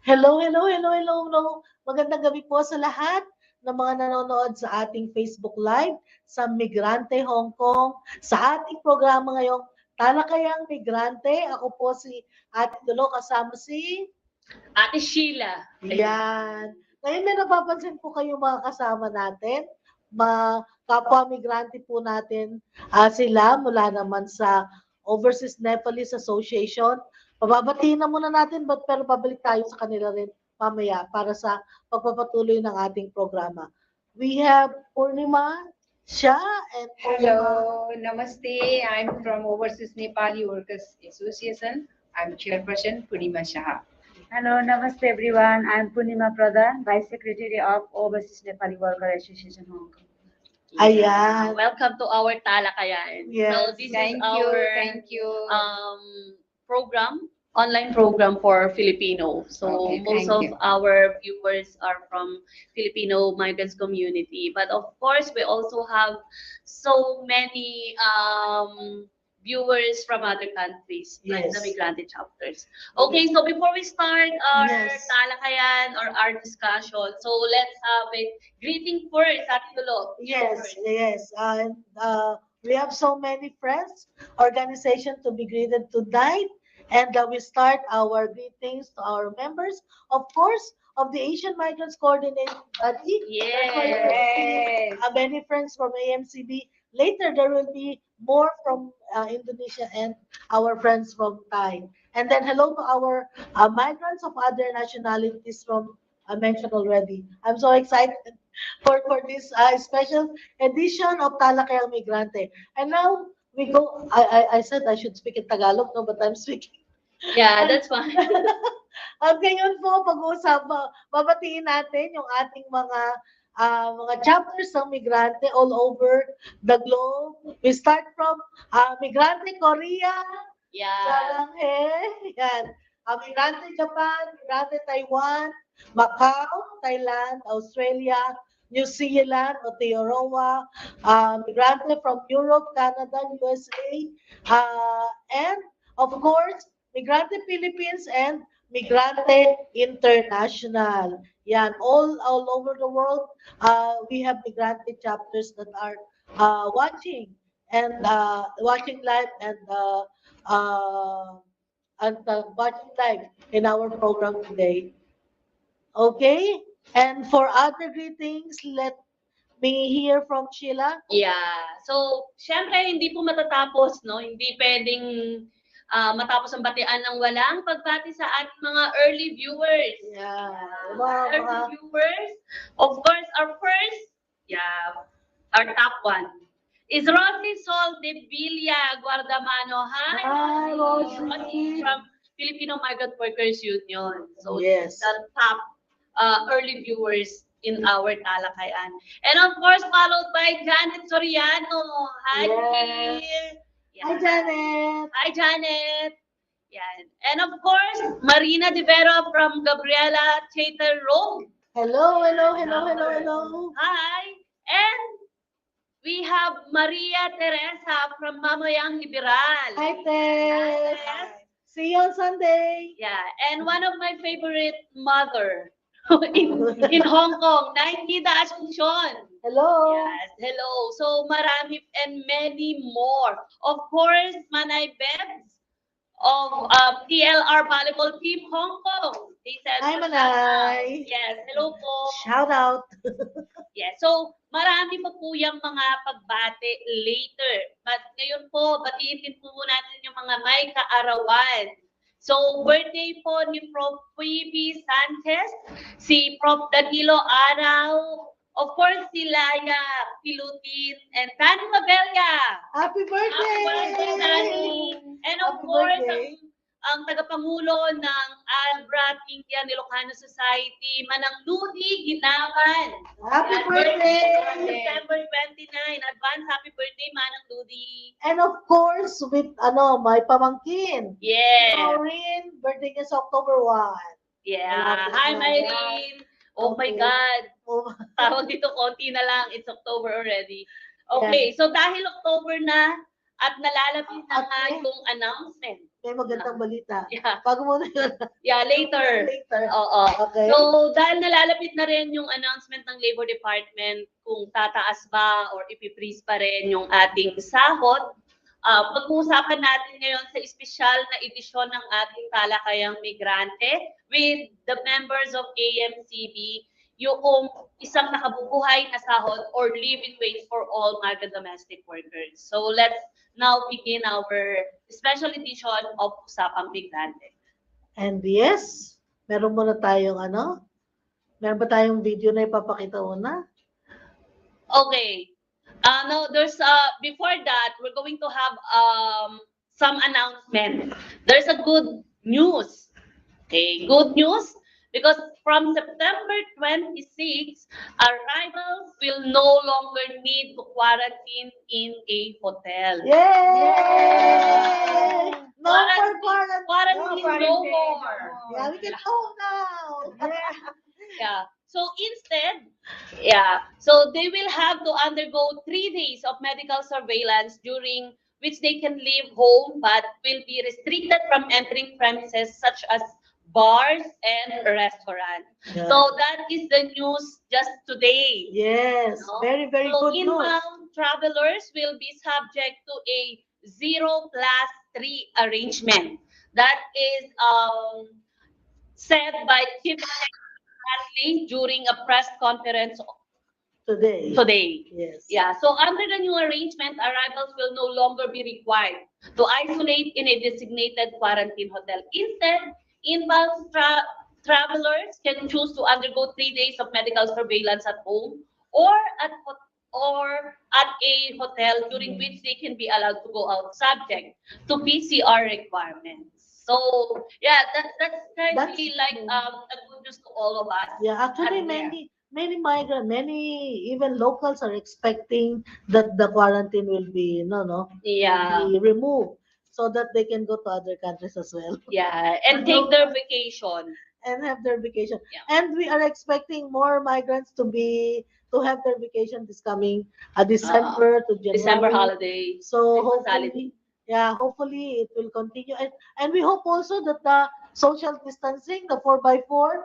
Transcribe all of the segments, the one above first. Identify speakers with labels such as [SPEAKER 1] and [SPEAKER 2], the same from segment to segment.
[SPEAKER 1] Hello, hello, hello, hello, hello. Magandang gabi po sa lahat ng mga nanonood sa ating Facebook Live sa Migrante Hong Kong. Sa ating programa ngayong Talakayang Migrante. Ako po si Ate Tulo kasama si...
[SPEAKER 2] Ate Sheila.
[SPEAKER 1] Yan. Ngayon may napapansin po kayo mga kasama natin. Kapwa migrante po natin sila mula naman sa Overseas Nepalese Association. Pababatiin na muna natin pero pabalik tayo sa kanila rin mamaya para sa pagpapatuloy ng ating programa. We have Purnima, Shah, and
[SPEAKER 3] Hello, Namaste. I'm from Overseas Nepali Workers Association. I'm Chairperson Purnima Shah.
[SPEAKER 4] Hello, Namaste everyone. I'm Purnima Pradhan, Vice Secretary of Overseas Nepali Worker Association Hong Kong.
[SPEAKER 1] Ayan.
[SPEAKER 2] Welcome to our Talakayan.
[SPEAKER 1] Yes.
[SPEAKER 2] So this
[SPEAKER 3] Thank
[SPEAKER 2] is our
[SPEAKER 3] you.
[SPEAKER 2] program, online program for Filipino. So
[SPEAKER 3] Okay,
[SPEAKER 2] most
[SPEAKER 3] thank
[SPEAKER 2] of
[SPEAKER 3] you.
[SPEAKER 2] our viewers are from Filipino migrants community. But of course, we also have so many viewers from other countries, like the
[SPEAKER 1] Yes.
[SPEAKER 2] migrante chapters. Okay, so before we start our
[SPEAKER 1] Yes.
[SPEAKER 2] talakayan or our discussion, so let's have a greeting first, Ate Tulo.
[SPEAKER 1] Yes, yes. And we have so many friends, organization to be greeted tonight. And we start our greetings to our members, of course, of the Asian Migrants Coordinating Body.
[SPEAKER 2] Yes.
[SPEAKER 1] Many friends from AMCB. Later, there will be more from Indonesia and our friends from Thai. And then hello to our migrants of other nationalities from I mentioned already. I'm so excited for this special edition of Talakayang Migrante. And now we go. I said I should speak in Tagalog, no, but I'm speaking.
[SPEAKER 2] Yeah, that's fine.
[SPEAKER 1] At ngayon po, babatiin natin yung ating mga chapters ng migrante all over the globe. We start from Migrante Korea,
[SPEAKER 2] Yeah.
[SPEAKER 1] Saranghe, yan. Migrante Japan, Migrante Taiwan, Macau, Thailand, Australia, New Zealand, Aotearoa, Migrante from Europe, Canada, USA, and of course, Migrante Philippines and Migrante International. Yan, all over the world, we have Migrante chapters that are watching and watching live uh, watching live in our program today. Okay? And for other greetings, let me hear from Sheila.
[SPEAKER 2] Yeah. So, syempre, hindi po matatapos, no? Hindi pwedeng matapos ang batian ng walang pagbati sa ating mga early viewers.
[SPEAKER 1] Yeah.
[SPEAKER 2] Early viewers. Of course, our first, our top one is Rosie Sol de Villa Guardamano.
[SPEAKER 1] Hi, Rosie.
[SPEAKER 2] Rosie from Filipino Migrant Workers Union. So,
[SPEAKER 1] Yes.
[SPEAKER 2] the top early viewers in our talakayan. And of course, followed by Janet Soriano. Hi,
[SPEAKER 1] Yes.
[SPEAKER 2] Yeah.
[SPEAKER 1] Hi, Janet.
[SPEAKER 2] Hi, Janet. Yan. And of course, Marina De Vera from Gabriela Theater Road.
[SPEAKER 1] Hello, hello, hello, hello, hello.
[SPEAKER 2] Hi. And we have Maria Teresa from Mamoyang Liberal.
[SPEAKER 1] Hi, Tess. See you on Sunday.
[SPEAKER 2] Yeah. And one of my favorite mother in Hong Kong, Nida Asuncion.
[SPEAKER 1] Hello.
[SPEAKER 2] Yes, hello. So marami and many more. Of course, Manay Bebs of TLR Volleyball Team Hong Kong. They said,
[SPEAKER 1] Hi, Manay.
[SPEAKER 2] yes, hello po.
[SPEAKER 1] Shout out.
[SPEAKER 2] Yes, so marami pa po yung mga pagbate later. But ngayon po, batiin din po natin yung mga may kaarawan. So, birthday po ni Prof. Phoebe Sanchez, si Prof. Danilo Araw, of course, si Laya Pilutin, and Tani Mabella.
[SPEAKER 1] Happy birthday!
[SPEAKER 2] Happy birthday, Tani! And of
[SPEAKER 1] Happy
[SPEAKER 2] course,
[SPEAKER 1] birthday.
[SPEAKER 2] ang tagapangulo ng Albrat Indian Ilocano Society, Manang Ludi Ginawan.
[SPEAKER 1] Happy
[SPEAKER 2] Yan,
[SPEAKER 1] birthday!
[SPEAKER 2] September 29. Advance happy birthday, Manang Ludi.
[SPEAKER 1] And of course, with my pamangkin.
[SPEAKER 2] Yeah.
[SPEAKER 1] Maureen, birthday niya sa October 1.
[SPEAKER 2] Yeah. Hi, Mylene. Oh my
[SPEAKER 1] Okay.
[SPEAKER 2] God.
[SPEAKER 1] Oh,
[SPEAKER 2] Tawag dito, konti na lang. It's October already. Okay, so dahil October na, At nalalapit na nga
[SPEAKER 1] Okay.
[SPEAKER 2] yung announcement.
[SPEAKER 1] May magandang balita.
[SPEAKER 2] Yeah,
[SPEAKER 1] Bago muna yun.
[SPEAKER 2] yeah, later.
[SPEAKER 1] Later.
[SPEAKER 2] Oo.
[SPEAKER 1] Okay.
[SPEAKER 2] So, dahil nalalapit na rin yung announcement ng Labor Department kung tataas ba or ipi-freeze pa rin yung ating sahod, pag-uusapan natin ngayon sa espesyal na edisyon ng ating Talakayang Migrante with the members of AMCB, yung isang nakabubuhay na sahod or living wage for all migrant domestic workers. So let's now begin our special edition of Usapang Migrante.
[SPEAKER 1] And yes, meron muna tayong meron ba tayong video na ipapakita muna?
[SPEAKER 2] Okay. No, there's before that, we're going to have some announcement. There's a good news. Okay, good news because from September 26, arrivals will no longer need to quarantine in a hotel.
[SPEAKER 1] Yay! No more
[SPEAKER 2] Quarantine no more.
[SPEAKER 1] Yeah, we can go now.
[SPEAKER 2] Yeah. So instead, so they will have to undergo 3 days of medical surveillance during which they can leave home but will be restricted from entering premises such as bars and restaurants.
[SPEAKER 1] Yeah.
[SPEAKER 2] So that is the news just today.
[SPEAKER 1] Yes,
[SPEAKER 2] No?
[SPEAKER 1] very, very
[SPEAKER 2] So
[SPEAKER 1] good news.
[SPEAKER 2] inbound travelers will be subject to a 0+3 arrangement. That is said by Chief Secretary during a press conference
[SPEAKER 1] Today.
[SPEAKER 2] today.
[SPEAKER 1] Yes.
[SPEAKER 2] Yeah, so under the new arrangement, arrivals will no longer be required to isolate in a designated quarantine hotel. Instead, inbound travelers can choose to undergo 3 days of medical surveillance at home or at a hotel during which they can be allowed to go out subject to PCR requirements. So yeah, that's kind of
[SPEAKER 1] That's
[SPEAKER 2] like
[SPEAKER 1] good.
[SPEAKER 2] a good news to all of us.
[SPEAKER 1] Yeah, actually,
[SPEAKER 2] And,
[SPEAKER 1] many migrants, many even locals are expecting that the quarantine will be
[SPEAKER 2] Yeah.
[SPEAKER 1] be removed so that they can go to other countries as well
[SPEAKER 2] Yeah, and take their vacation.
[SPEAKER 1] and have their vacation.
[SPEAKER 2] Yeah.
[SPEAKER 1] And we are expecting more migrants to have their vacation this coming December to January.
[SPEAKER 2] December holiday.
[SPEAKER 1] So
[SPEAKER 2] Christmas holiday.
[SPEAKER 1] hopefully it will continue, and we hope also that the social distancing, the 4x4,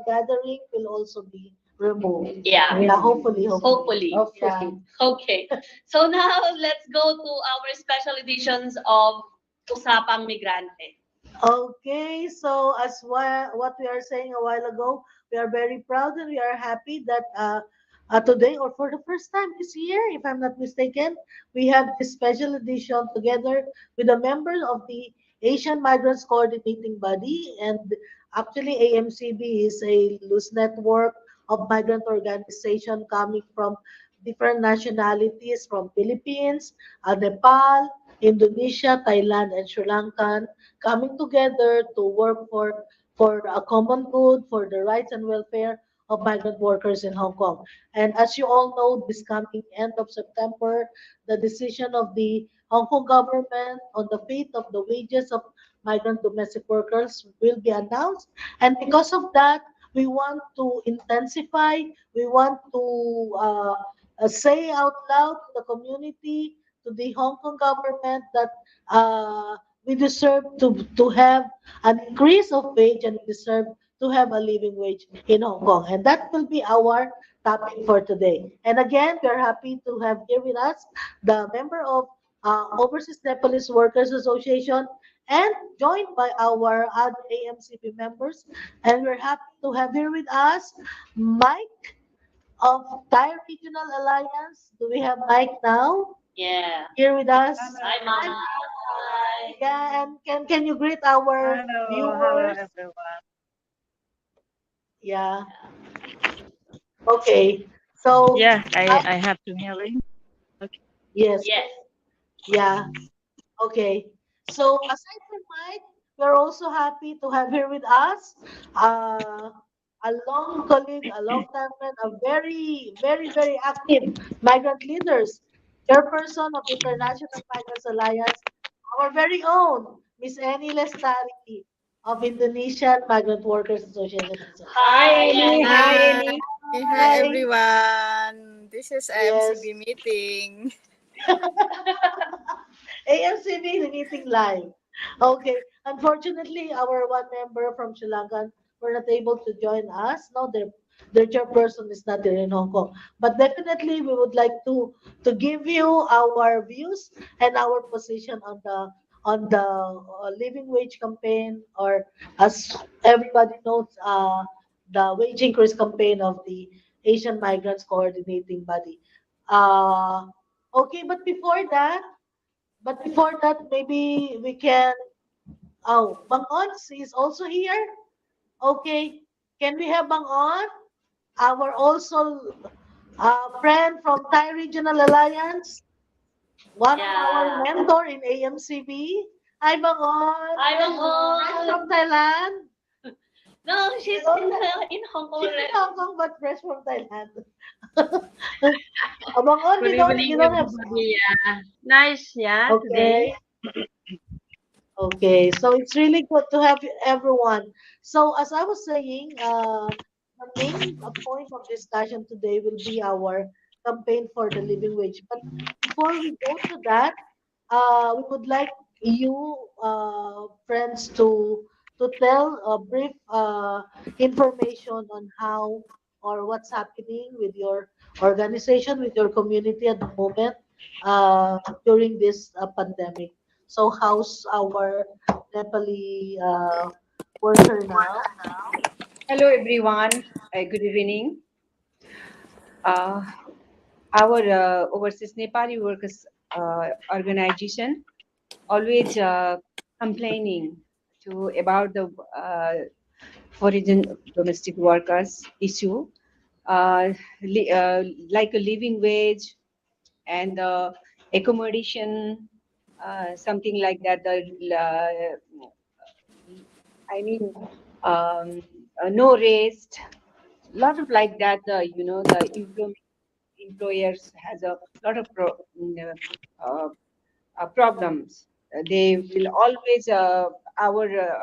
[SPEAKER 1] gathering will also be removed.
[SPEAKER 2] Yeah.
[SPEAKER 1] Yeah, hopefully.
[SPEAKER 2] Hopefully.
[SPEAKER 1] Yeah.
[SPEAKER 2] Okay. So now let's go to our special editions of Usapang Migrante.
[SPEAKER 1] Okay, so as what we are saying a while ago, we are very proud and we are happy that today, or for the first time this year, if I'm not mistaken, we have this special edition together with the members of the Asian Migrants Coordinating Body. And actually, AMCB is a loose network of migrant organization coming from different nationalities, from Philippines, Nepal, Indonesia, Thailand, and Sri Lanka, coming together to work for a common good, for the rights and welfare of migrant workers in Hong Kong. And as you all know, this coming end of September, the decision of the Hong Kong government on the fate of the wages of migrant domestic workers will be announced. And because of that, we want to intensify, we want to say out loud to the community, to the Hong Kong government, that we deserve to have an increase of wage and we deserve to have a living wage in Hong Kong. And that will be our topic for today. And again, we are happy to have here with us the member of Overseas Nepalese Workers Association and joined by our other AMCB members. And we're happy to have here with us Mike of Thai Regional Alliance. Do we have Mike now
[SPEAKER 2] Yeah.
[SPEAKER 1] here with us?
[SPEAKER 2] Hi, Mama. Hi.
[SPEAKER 1] Yeah, and can you greet our
[SPEAKER 4] Hello
[SPEAKER 1] viewers?
[SPEAKER 4] everyone.
[SPEAKER 1] Yeah. Okay. So
[SPEAKER 4] Yeah, I have to mail in.
[SPEAKER 1] yes.
[SPEAKER 2] Yes.
[SPEAKER 1] Yeah. Okay. So aside from Mike, we're also happy to have here with us a long colleague, a long time friend, a very, very, very active migrant leaders, chairperson of International Migrants Alliance, our very own Miss Annie Lestari of Indonesian Migrant Workers Association.
[SPEAKER 2] Hi.
[SPEAKER 5] Hi,
[SPEAKER 1] Hi.
[SPEAKER 5] hi everyone. This is
[SPEAKER 1] Yes.
[SPEAKER 5] AMCB meeting.
[SPEAKER 1] meeting live. Okay. Unfortunately, our one member from Sri Lanka were not able to join us. No, their chairperson is not here in Hong Kong. But definitely, we would like to give you our views and our position on the living wage campaign, or as everybody knows, the wage increase campaign of the Asian Migrants Coordinating Body. Uh, okay, but before that, maybe we can. Oh, Bang Ons is also here. Okay, can we have Bang On, our also friend from Thai Regional Alliance, one of our
[SPEAKER 2] Yeah.
[SPEAKER 1] mentor in AMCB. Hi, Bang On.
[SPEAKER 2] Hi, Bang On.
[SPEAKER 1] Fresh from Thailand.
[SPEAKER 2] No, she's in Hong Kong
[SPEAKER 1] She's in
[SPEAKER 2] already.
[SPEAKER 1] Hong Kong, but fresh from Thailand. Bang On,
[SPEAKER 5] Good evening,
[SPEAKER 1] you don't have sound.
[SPEAKER 5] everybody. Nice, yeah, today.
[SPEAKER 1] Okay. Okay, so it's really good to have everyone. So as I was saying, the main point of discussion today will be our campaign for the living wage. But before we go to that, we would like you, friends, to tell a brief information on how or what's happening with your organization, with your community at the moment during this pandemic. So how's our Nepali worker now?
[SPEAKER 3] Hello, everyone. Good evening. Our overseas Nepali workers organization always complaining to about the foreign domestic workers issue, like a living wage and accommodation, something like that. I mean, no rest, lot of like that. The employers has a lot of problems. They will always our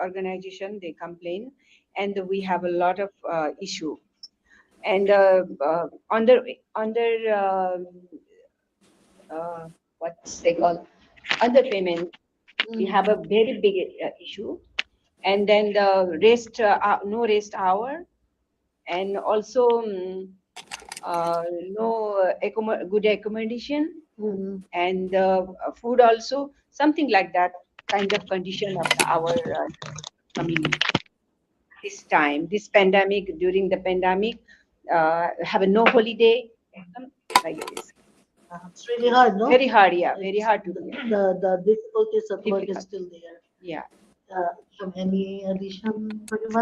[SPEAKER 3] organization they complain, and we have a lot of issue. And under what's they call underpayment, we have a very big issue. And then the rest, no rest hour, and also no good accommodation,
[SPEAKER 1] Mhm.
[SPEAKER 3] and food also, something like that kind of condition of our community. This time, this pandemic, during the pandemic, have a no holiday, something like this.
[SPEAKER 1] It's really hard, no?
[SPEAKER 3] Very hard, yeah, very
[SPEAKER 1] It's,
[SPEAKER 3] hard to
[SPEAKER 1] the,
[SPEAKER 3] bear.
[SPEAKER 1] the difficulties at work is
[SPEAKER 3] Difficult,
[SPEAKER 1] still there.
[SPEAKER 3] yeah.
[SPEAKER 1] Any addition, Purima?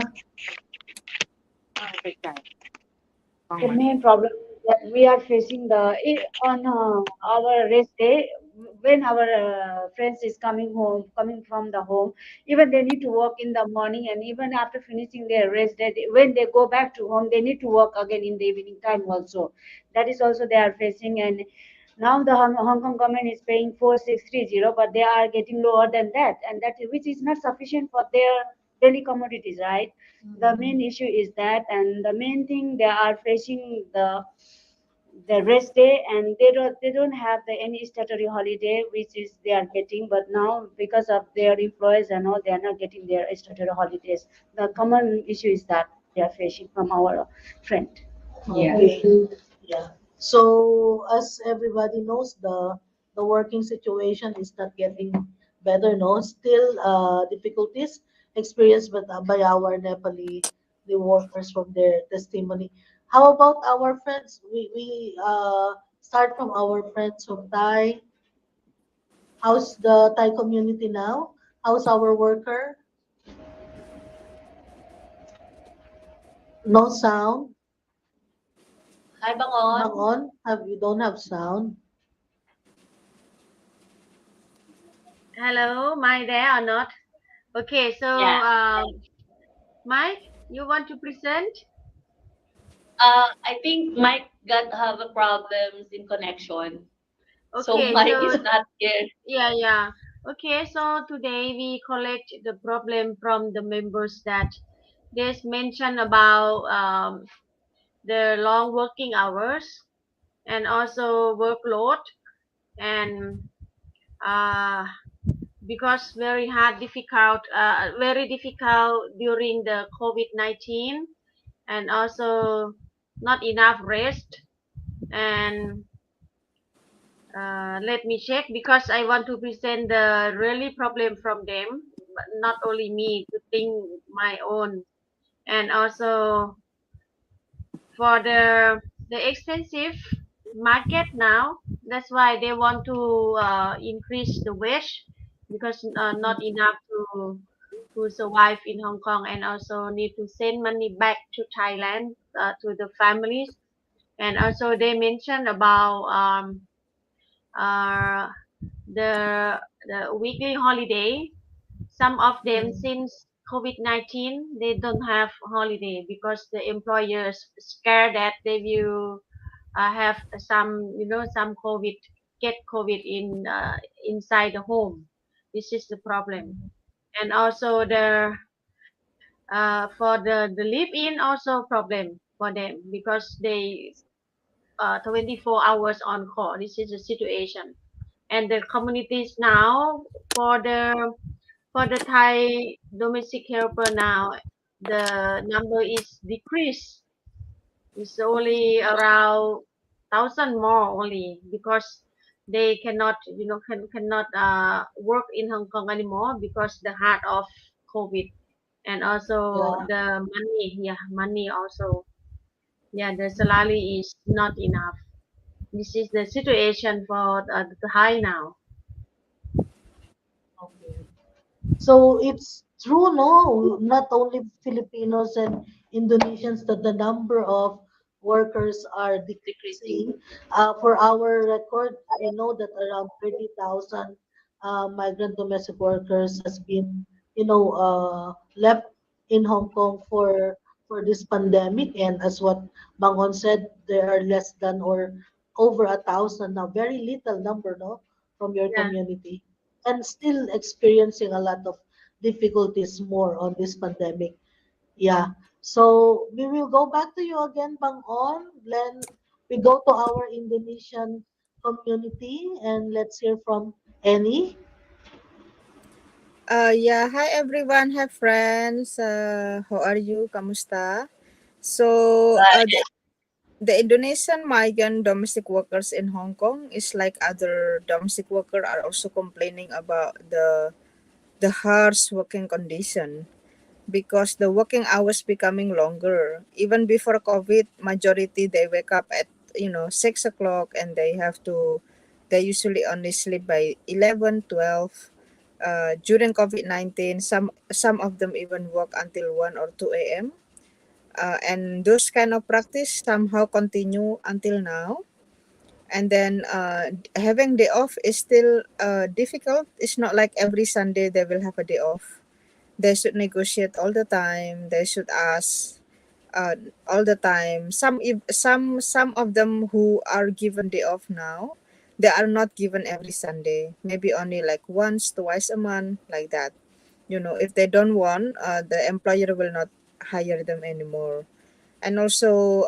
[SPEAKER 3] Every time.
[SPEAKER 4] The main problem is that we are facing on our rest day when our friends is coming from the home. Even they need to work in the morning, and even after finishing their rest day, when they go back to home, they need to work again in the evening time also. That is also they are facing. And now the Hong Kong government is paying 4630, but they are getting lower than that, and that which is not sufficient for their daily commodities, right? The main issue is that, and the main thing they are facing the rest day, and they don't have any statutory holiday which is they are getting. But now because of their employees and all, they are not getting their statutory holidays. The common issue is that they are facing from our friend.
[SPEAKER 3] Yeah.
[SPEAKER 1] Okay. Yeah. So as everybody knows, the working situation is not getting better. No, still difficulties experienced by our Nepali the workers from their testimony. How about our friends? We start from our friends from Thai. How's the Thai community now? How's our worker? No sound.
[SPEAKER 2] Hi, Bang On.
[SPEAKER 1] Hang on. Have you don't have sound?
[SPEAKER 5] Hello, am I there or not? Okay, so
[SPEAKER 2] Yeah.
[SPEAKER 5] Mike, you want to present?
[SPEAKER 2] I think Mike got have a problems in connection. So
[SPEAKER 5] Okay,
[SPEAKER 2] Mike
[SPEAKER 5] so
[SPEAKER 2] is not here.
[SPEAKER 5] yeah. Okay, so today we collect the problem from the members that there's mention about the long working hours and also workload and uh, because very difficult during the COVID-19, and also not enough rest. And let me check, because I want to present the really problem from them, but not only me to think my own. And also for the expensive market now, that's why they want to increase the wage, because not enough to survive in Hong Kong, and also need to send money back to Thailand, to the families. And also they mentioned about uh, the weekly holiday. Some of them, since COVID-19, they don't have holiday because the employers scared that they will have some, some COVID, get COVID inside the home. This is the problem. And also for the live-in also problem for them, because they 24 hours on call. This is the situation. And the communities now, for the Thai domestic helper now, the number is decreased. It's only around 1,000 more only, because they cannot, cannot work in Hong Kong anymore because the heart of COVID. And also
[SPEAKER 1] Yeah.
[SPEAKER 5] the money, money also. Yeah, the salary is not enough. This is the situation for the Thai now.
[SPEAKER 1] Okay. So it's true, no, not only Filipinos and Indonesians that the number of workers are
[SPEAKER 3] Decreasing.
[SPEAKER 1] decreasing. For our record, we know that around 30,000 migrant domestic workers has been, left in Hong Kong for this pandemic. And as what Mangon said, there are less than or over 1,000 now, very little number, no, from your
[SPEAKER 5] Yeah.
[SPEAKER 1] community, and still experiencing a lot of difficulties more on this pandemic. Yeah. So we will go back to you again, Bang On. Then we go to our Indonesian community and let's hear from Annie.
[SPEAKER 6] Yeah, hi everyone, hi friends. How are you? Kamusta? So, the Indonesian migrant domestic workers in Hong Kong is like other domestic worker are also complaining about the harsh working condition because the working hours becoming longer. Even before COVID, majority they wake up at 6 o'clock and they usually only sleep by 11, 12. During COVID-19, some of them even work until 1 or 2 a.m. And those kind of practice somehow continue until now. And then having day off is still difficult. It's not like every Sunday they will have a day off. They should negotiate all the time. They should ask uh, all the time. Some of them who are given day off now, they are not given every Sunday. Maybe only like once, twice a month, like that. If they don't want, the employer will not hire them anymore. And also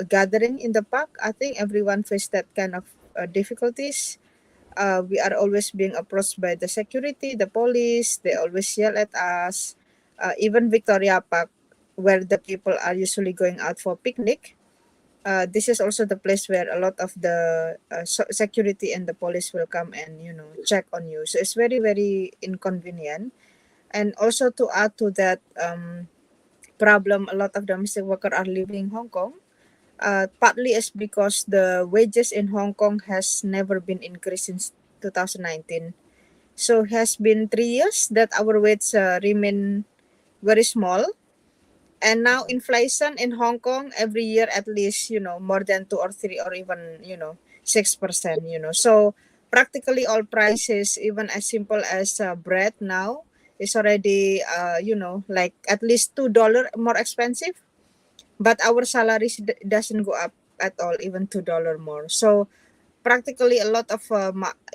[SPEAKER 6] gathering in the park, I think everyone faced that kind of difficulties. We are always being approached by the security, the police. They always yell at us. Even Victoria Park, where the people are usually going out for picnic, this is also the place where a lot of the security and the police will come and check on you. So it's very very inconvenient. And also to add to that problem, a lot of domestic workers are leaving Hong Kong. Partly is because the wages in Hong Kong has never been increased since 2019. So has been 3 years that our wages remain very small. And now inflation in Hong Kong every year at least, more than 2 or 3 or even, 6%. So practically all prices, even as simple as bread now, is already, like at least $2 more expensive. But our salaries doesn't go up at all, even $2 more. So practically a lot of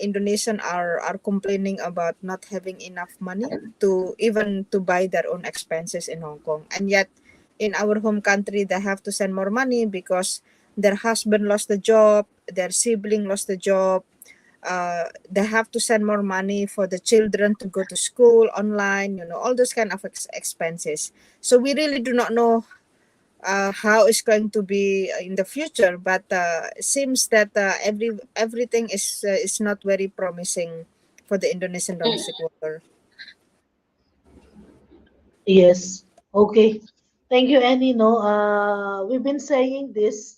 [SPEAKER 6] Indonesian are complaining about not having enough money to even to buy their own expenses in Hong Kong. And yet in our home country they have to send more money because their husband lost the job, their sibling lost the job, they have to send more money for the children to go to school online, all those kind of expenses. So we really do not know how it's going to be in the future, but it seems that everything is not very promising for the Indonesian domestic worker.
[SPEAKER 1] Yes. Okay. Thank you, Annie. No, we've been saying this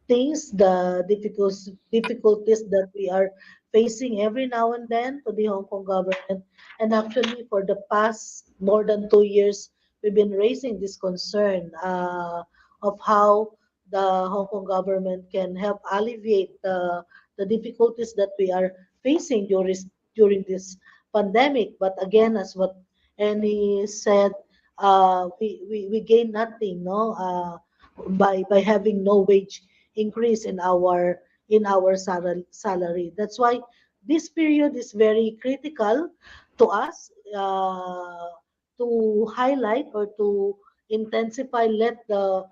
[SPEAKER 1] things, the difficulties that we are facing every now and then to the Hong Kong government. And actually, for the past more than 2 years, we've been raising this concern of how the Hong Kong government can help alleviate the difficulties that we are facing during this pandemic. But again, as what and he said we gain nothing, no, by having no wage increase in our salary. That's why this period is very critical to us, to highlight or to intensify, let the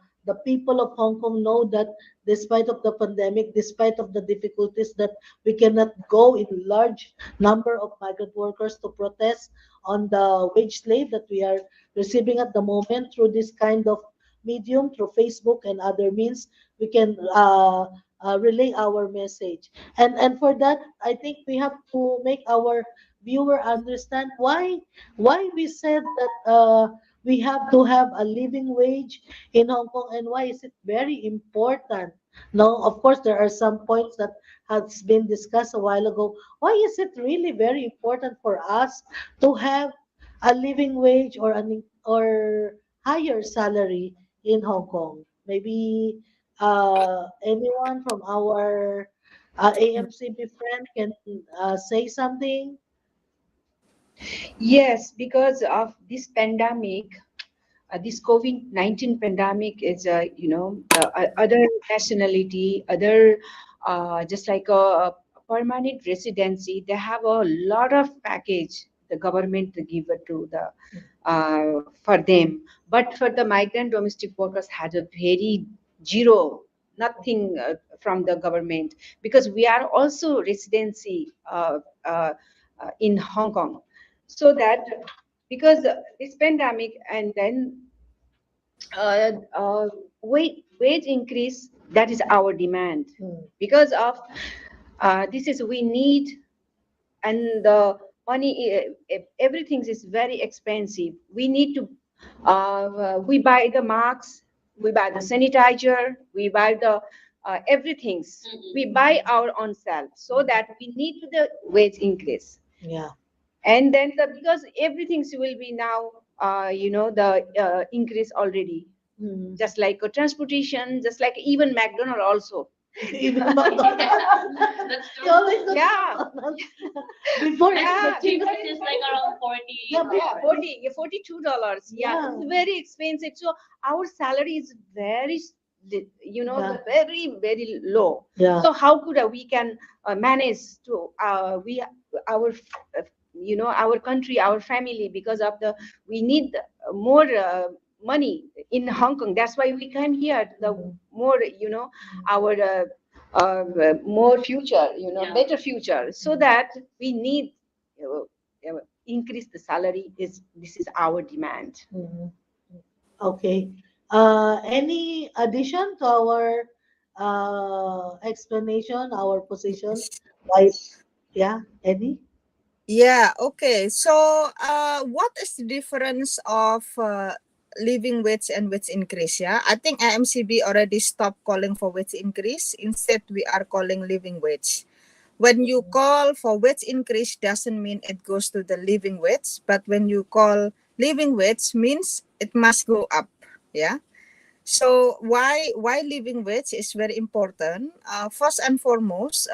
[SPEAKER 1] people of Hong Kong know that despite of the pandemic, despite of the difficulties, that we cannot go in large number of migrant workers to protest on the wage slave that we are receiving at the moment. Through this kind of medium, through Facebook and other means, we can relay our message. And for that, I think we have to make our viewer understand why we said that we have to have a living wage in Hong Kong, and why is it very important. No, of course, there are some points that has been discussed a while ago. Why is it really very important for us to have a living wage or higher salary in Hong Kong? Maybe anyone from our AMCB friend can say something.
[SPEAKER 3] Yes, because of this pandemic, this COVID-19 pandemic is, other nationality, other, just like a permanent residency, they have a lot of package the government give it to the for them. But for the migrant domestic workers had a very zero, nothing from the government, because we are also residency in Hong Kong. So that because this pandemic, and then uh, uh, wage increase, that is our demand. Because of this is we need, and the money, everything is very expensive. We need to we buy the masks, we buy the sanitizer, we buy the everything. We buy our own self, so that we need the wage increase.
[SPEAKER 1] Yeah.
[SPEAKER 3] And then because everything will be now the increase already, just like transportation, just like even McDonald also.
[SPEAKER 1] Even McDonald's.
[SPEAKER 2] That's
[SPEAKER 1] You
[SPEAKER 2] true.
[SPEAKER 1] always go to
[SPEAKER 3] Yeah.
[SPEAKER 1] McDonald's. Before
[SPEAKER 2] And
[SPEAKER 1] it's
[SPEAKER 2] the
[SPEAKER 1] the
[SPEAKER 2] cheapest
[SPEAKER 1] cheapest.
[SPEAKER 2] is like around 40.
[SPEAKER 1] Yeah,
[SPEAKER 3] Yeah, $42. Yeah,
[SPEAKER 1] Yeah.
[SPEAKER 3] it's very expensive. So our salary is very,
[SPEAKER 1] Yeah.
[SPEAKER 3] very, very low.
[SPEAKER 1] Yeah.
[SPEAKER 3] So how could we can manage to our our country, our family, because of the we need more money in Hong Kong. That's why we came here. The more our more future,
[SPEAKER 2] Yeah.
[SPEAKER 3] better future, so that we need increase the salary. This is our demand.
[SPEAKER 1] Mhm. Okay. Any addition to our explanation, our position? Why? Yeah, Eddie?
[SPEAKER 6] Yeah, okay. So, what is the difference of living wage and wage increase? Yeah, I think AMCB already stopped calling for wage increase. Instead, we are calling living wage. When you call for wage increase, doesn't mean it goes to the living wage, but when you call living wage, means it must go up. Yeah. So why living wage is very important. First and foremost,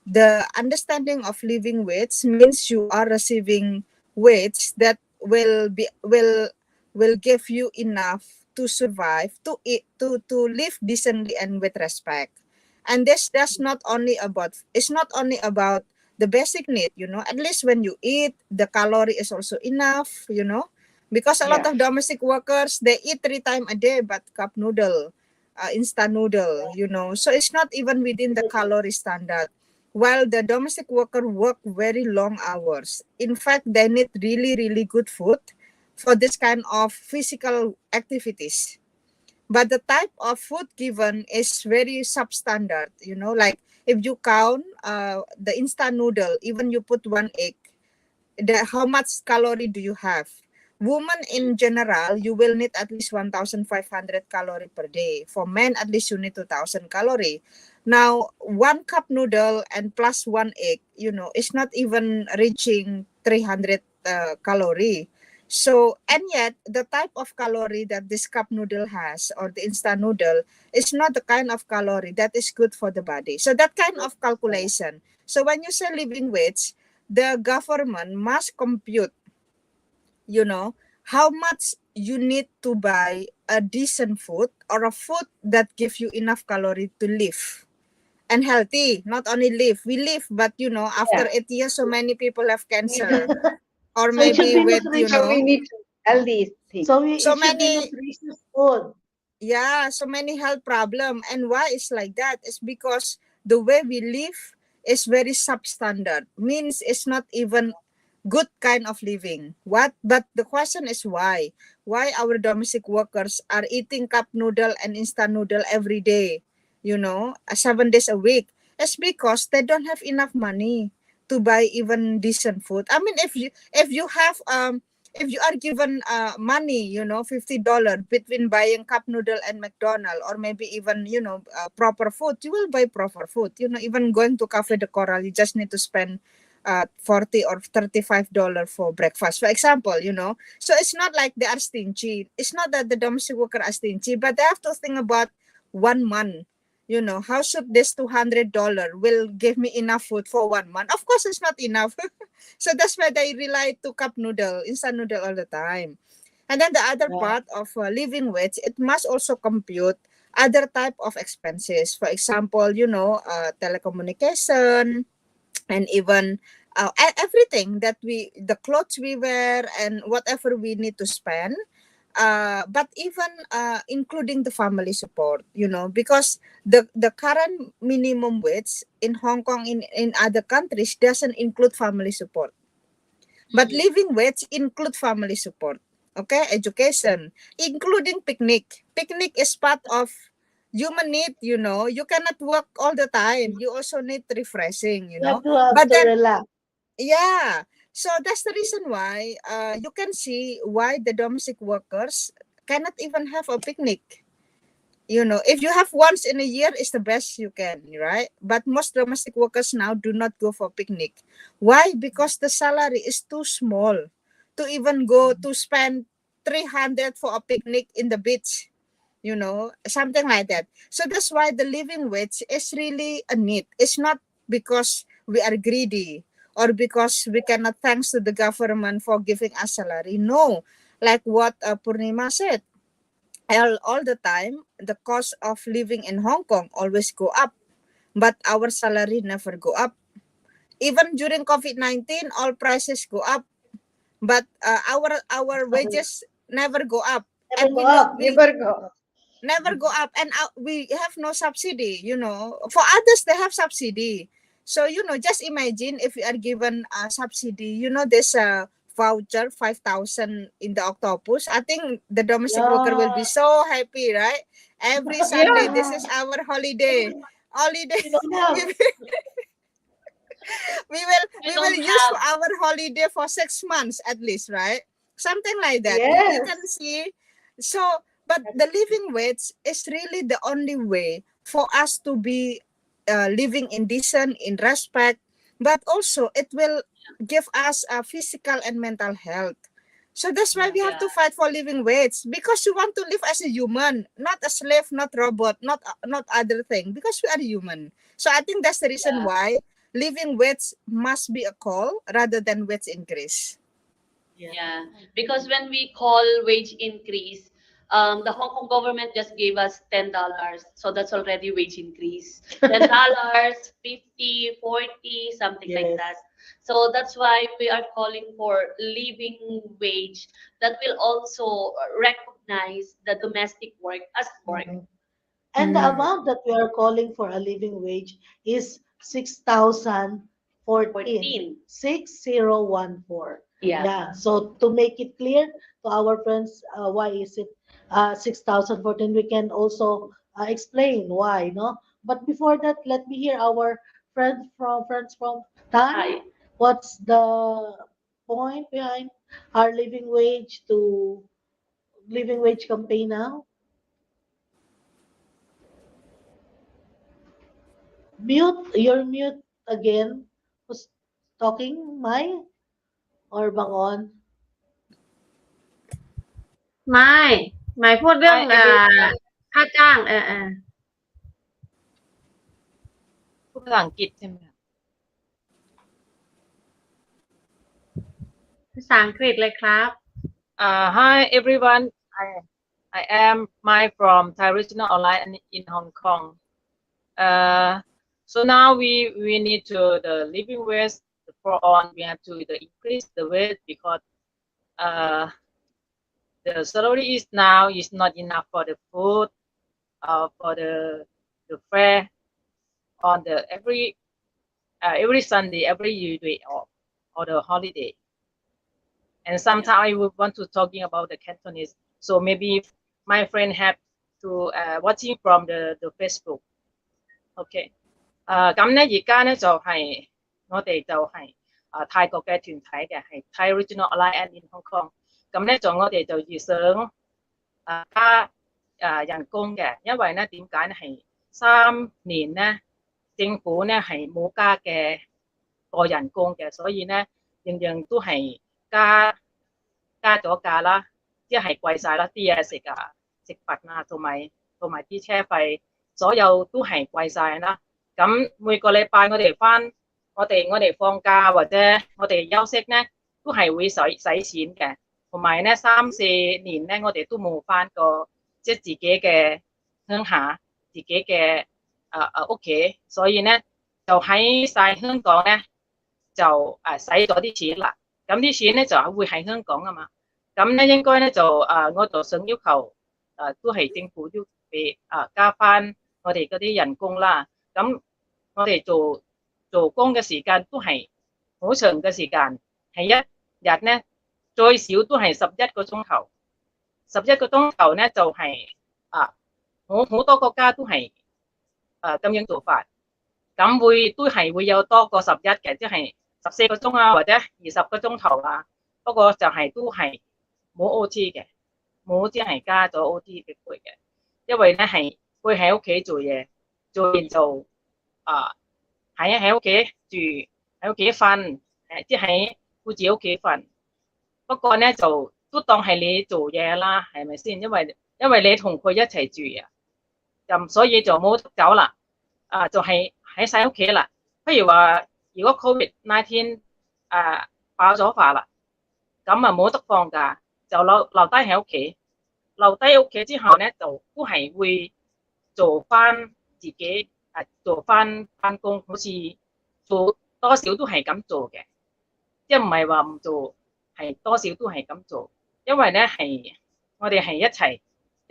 [SPEAKER 6] the understanding of living wage means you are receiving wage that will give you enough to survive, to eat, to live decently and with respect. And this that's not only about it's not only about the basic need. At least when you eat, the calorie is also enough. Because a lot
[SPEAKER 3] Yeah.
[SPEAKER 6] of domestic workers, they eat 3 times a day, but cup noodle, instant noodle. So it's not even within the calorie standard. while the domestic worker work very long hours. In fact, they need really, really good food for this kind of physical activities. But the type of food given is very substandard, like if you count the instant noodle, even you put one egg, how much calorie do you have? Women in general, you will need at least 1,500 calorie per day. For men, at least you need 2,000 calorie. Now, one cup noodle and plus one egg, it's not even reaching 300 calorie. So, and yet the type of calorie that this cup noodle has or the instant noodle is not the kind of calorie that is good for the body. So that kind of calculation. So when you say living wage, the government must compute, how much you need to buy a decent food or a food that gives you enough calorie to live and healthy. Not only live, we live, but after 8 years, so many people have cancer or
[SPEAKER 1] So it should
[SPEAKER 6] maybe
[SPEAKER 1] be
[SPEAKER 6] with,
[SPEAKER 1] nutritious.
[SPEAKER 3] So we need healthy things.
[SPEAKER 1] So
[SPEAKER 6] so
[SPEAKER 1] it should be
[SPEAKER 6] many,
[SPEAKER 1] nutritious food.
[SPEAKER 6] yeah, so many health problem. And why it's like that is because the way we live is very substandard, means it's not even good kind of living. But the question is why our domestic workers are eating cup noodle and instant noodle every day, 7 days a week. It's because they don't have enough money to buy even decent food. I mean, if you are given money, $50 between buying cup noodle and McDonald, or maybe even proper food, you will buy proper food. Even going to Cafe de Coral, you just need to spend 40 or $35 for breakfast, for example. So it's not like they are stingy. It's not that the domestic worker are stingy, but they have to think about 1 month. How should this $200 will give me enough food for 1 month? Of course, it's not enough. So that's why they rely to cup noodle, instant noodle all the time. And then the other part of living wage, it must also compute other type of expenses. For example, telecommunication, and even everything that the clothes we wear and whatever we need to spend, but even including the family support, because the current minimum wage in Hong Kong, in other countries, doesn't include family support, but living wage include family support. Okay, education, including picnic is part of human need. You cannot work all the time, you also need refreshing.
[SPEAKER 1] You have to have
[SPEAKER 6] But
[SPEAKER 1] to
[SPEAKER 6] then,
[SPEAKER 1] relax.
[SPEAKER 6] yeah, so that's the reason why you can see why the domestic workers cannot even have a picnic. If you have once in a year, is the best you can, right? But most domestic workers now do not go for picnic. Why? Because the salary is too small to even go to spend 300 for a picnic in the beach, something like that. So that's why the living wage is really a need. It's not because we are greedy or because we cannot thanks to the government for giving us salary. No, like what Purnima said, all the time, the cost of living in Hong Kong always go up, but our salary never go up. Even during COVID-19, all prices go up, but our wages never go up.
[SPEAKER 1] Never
[SPEAKER 6] And
[SPEAKER 1] go up.
[SPEAKER 6] we
[SPEAKER 3] Never go.
[SPEAKER 6] never go up, and we have no subsidy. For others they have subsidy. So just imagine if you are given a subsidy, there's a voucher 5,000 in the octopus. I think the domestic worker will be
[SPEAKER 1] Yeah.
[SPEAKER 6] so happy, right? Every Sunday, this is our holiday.
[SPEAKER 1] We don't have.
[SPEAKER 6] we will
[SPEAKER 2] We
[SPEAKER 6] we will
[SPEAKER 2] don't
[SPEAKER 6] use for
[SPEAKER 2] have.
[SPEAKER 6] our holiday for 6 months at least, right? Something like that. You
[SPEAKER 1] Yes.
[SPEAKER 6] can see. So, but the living wage is really the only way for us to be living in decent, in respect, but also it will give us a physical and mental health. So that's why we have
[SPEAKER 2] Yeah.
[SPEAKER 6] to fight for living wage, because we want to live as a human, not a slave, not robot, not other thing, because we are human. So I think that's the reason
[SPEAKER 2] Yeah.
[SPEAKER 6] why living wage must be a call rather than wage increase.
[SPEAKER 2] Yeah, because when we call wage increase, the Hong Kong government just gave us $10, so that's already wage increase. $10, 50, 40, something like
[SPEAKER 1] Yes.
[SPEAKER 2] that. So that's why we are calling for living wage that will also recognize the domestic work as work.
[SPEAKER 1] Mhm. And the
[SPEAKER 6] Mm.
[SPEAKER 1] amount that we are calling for a living wage is 6014. 6014.
[SPEAKER 2] Yeah.
[SPEAKER 1] Yeah. So to make it clear to our friends, why is it 6014? We can also explain why, no? But before that, let me hear our friends from Thai.
[SPEAKER 2] Hi.
[SPEAKER 1] What's the point behind our living wage campaign now? Mute, you're mute again. Who's talking? Mai or Bangon?
[SPEAKER 5] ไม่พูดเรื่อง
[SPEAKER 7] Hi everyone
[SPEAKER 5] ค่าจ้าง
[SPEAKER 7] พูดภาษาอังกฤษใช่ไหมคะ
[SPEAKER 5] ภาษาอังกฤษเลยครับ
[SPEAKER 7] Hi everyone I am Mai from Thai Regional Alliance in Hong Kong. So now we need to the living wage for on we have to increase the wage because the salary is now is not enough for the food for the fare on the every Sunday every day or the holiday. And sometimes I would want to talking about the Cantonese. So maybe my friend have to watching from the Facebook. OK. 咁咧而家咧就係我哋就係泰國嘅團體嘅係 Thai Regional Alliance in Hong Kong。咁咧我哋就要想加人工嘅，因為咧點解咧係3年咧政府咧係冇加嘅個人工嘅，所以咧樣樣都係加咗價啦，即係貴晒啦，啲嘢食食品啊，同埋啲車費，所有都係貴晒啦。咁每個禮拜我哋放假或者我哋休息咧，都係會使錢嘅。同埋咧3-4年咧，我哋都冇翻過即係自己嘅鄉下，自己嘅屋企，所以咧就喺晒香港咧就使咗啲錢啦。咁啲錢咧就會喺香港啊嘛。咁咧應該咧就我就想要求都係政府都俾加翻我哋嗰啲人工啦。咁我哋做工嘅時間都係好長嘅時間，係一日咧最少都係11個鐘頭。11個鐘頭咧就係好多國家都係咁樣做法，咁都係會有多過11嘅，即係14個鐘啊，或者20個鐘頭啊。不過就係都係冇 OT 嘅，冇即係加咗 OT 嘅攰嘅，因為咧係會喺屋企做嘢，做完就喺屋企住，喺屋企瞓，即係顧住屋企瞓。不過咧就都當係你做嘢啦，係咪先？因為你同佢一齊住啊，咁所以就冇得走啦。就係喺晒屋企啦。譬如話，如果 COVID-19 爆咗發啦，咁冇得放假，就留低喺屋企。留低屋企之後咧，就都係會做翻自己做翻返工，好似做多少都係咁做嘅，即係唔係話唔做，係多少都係咁做。因為咧係我哋係一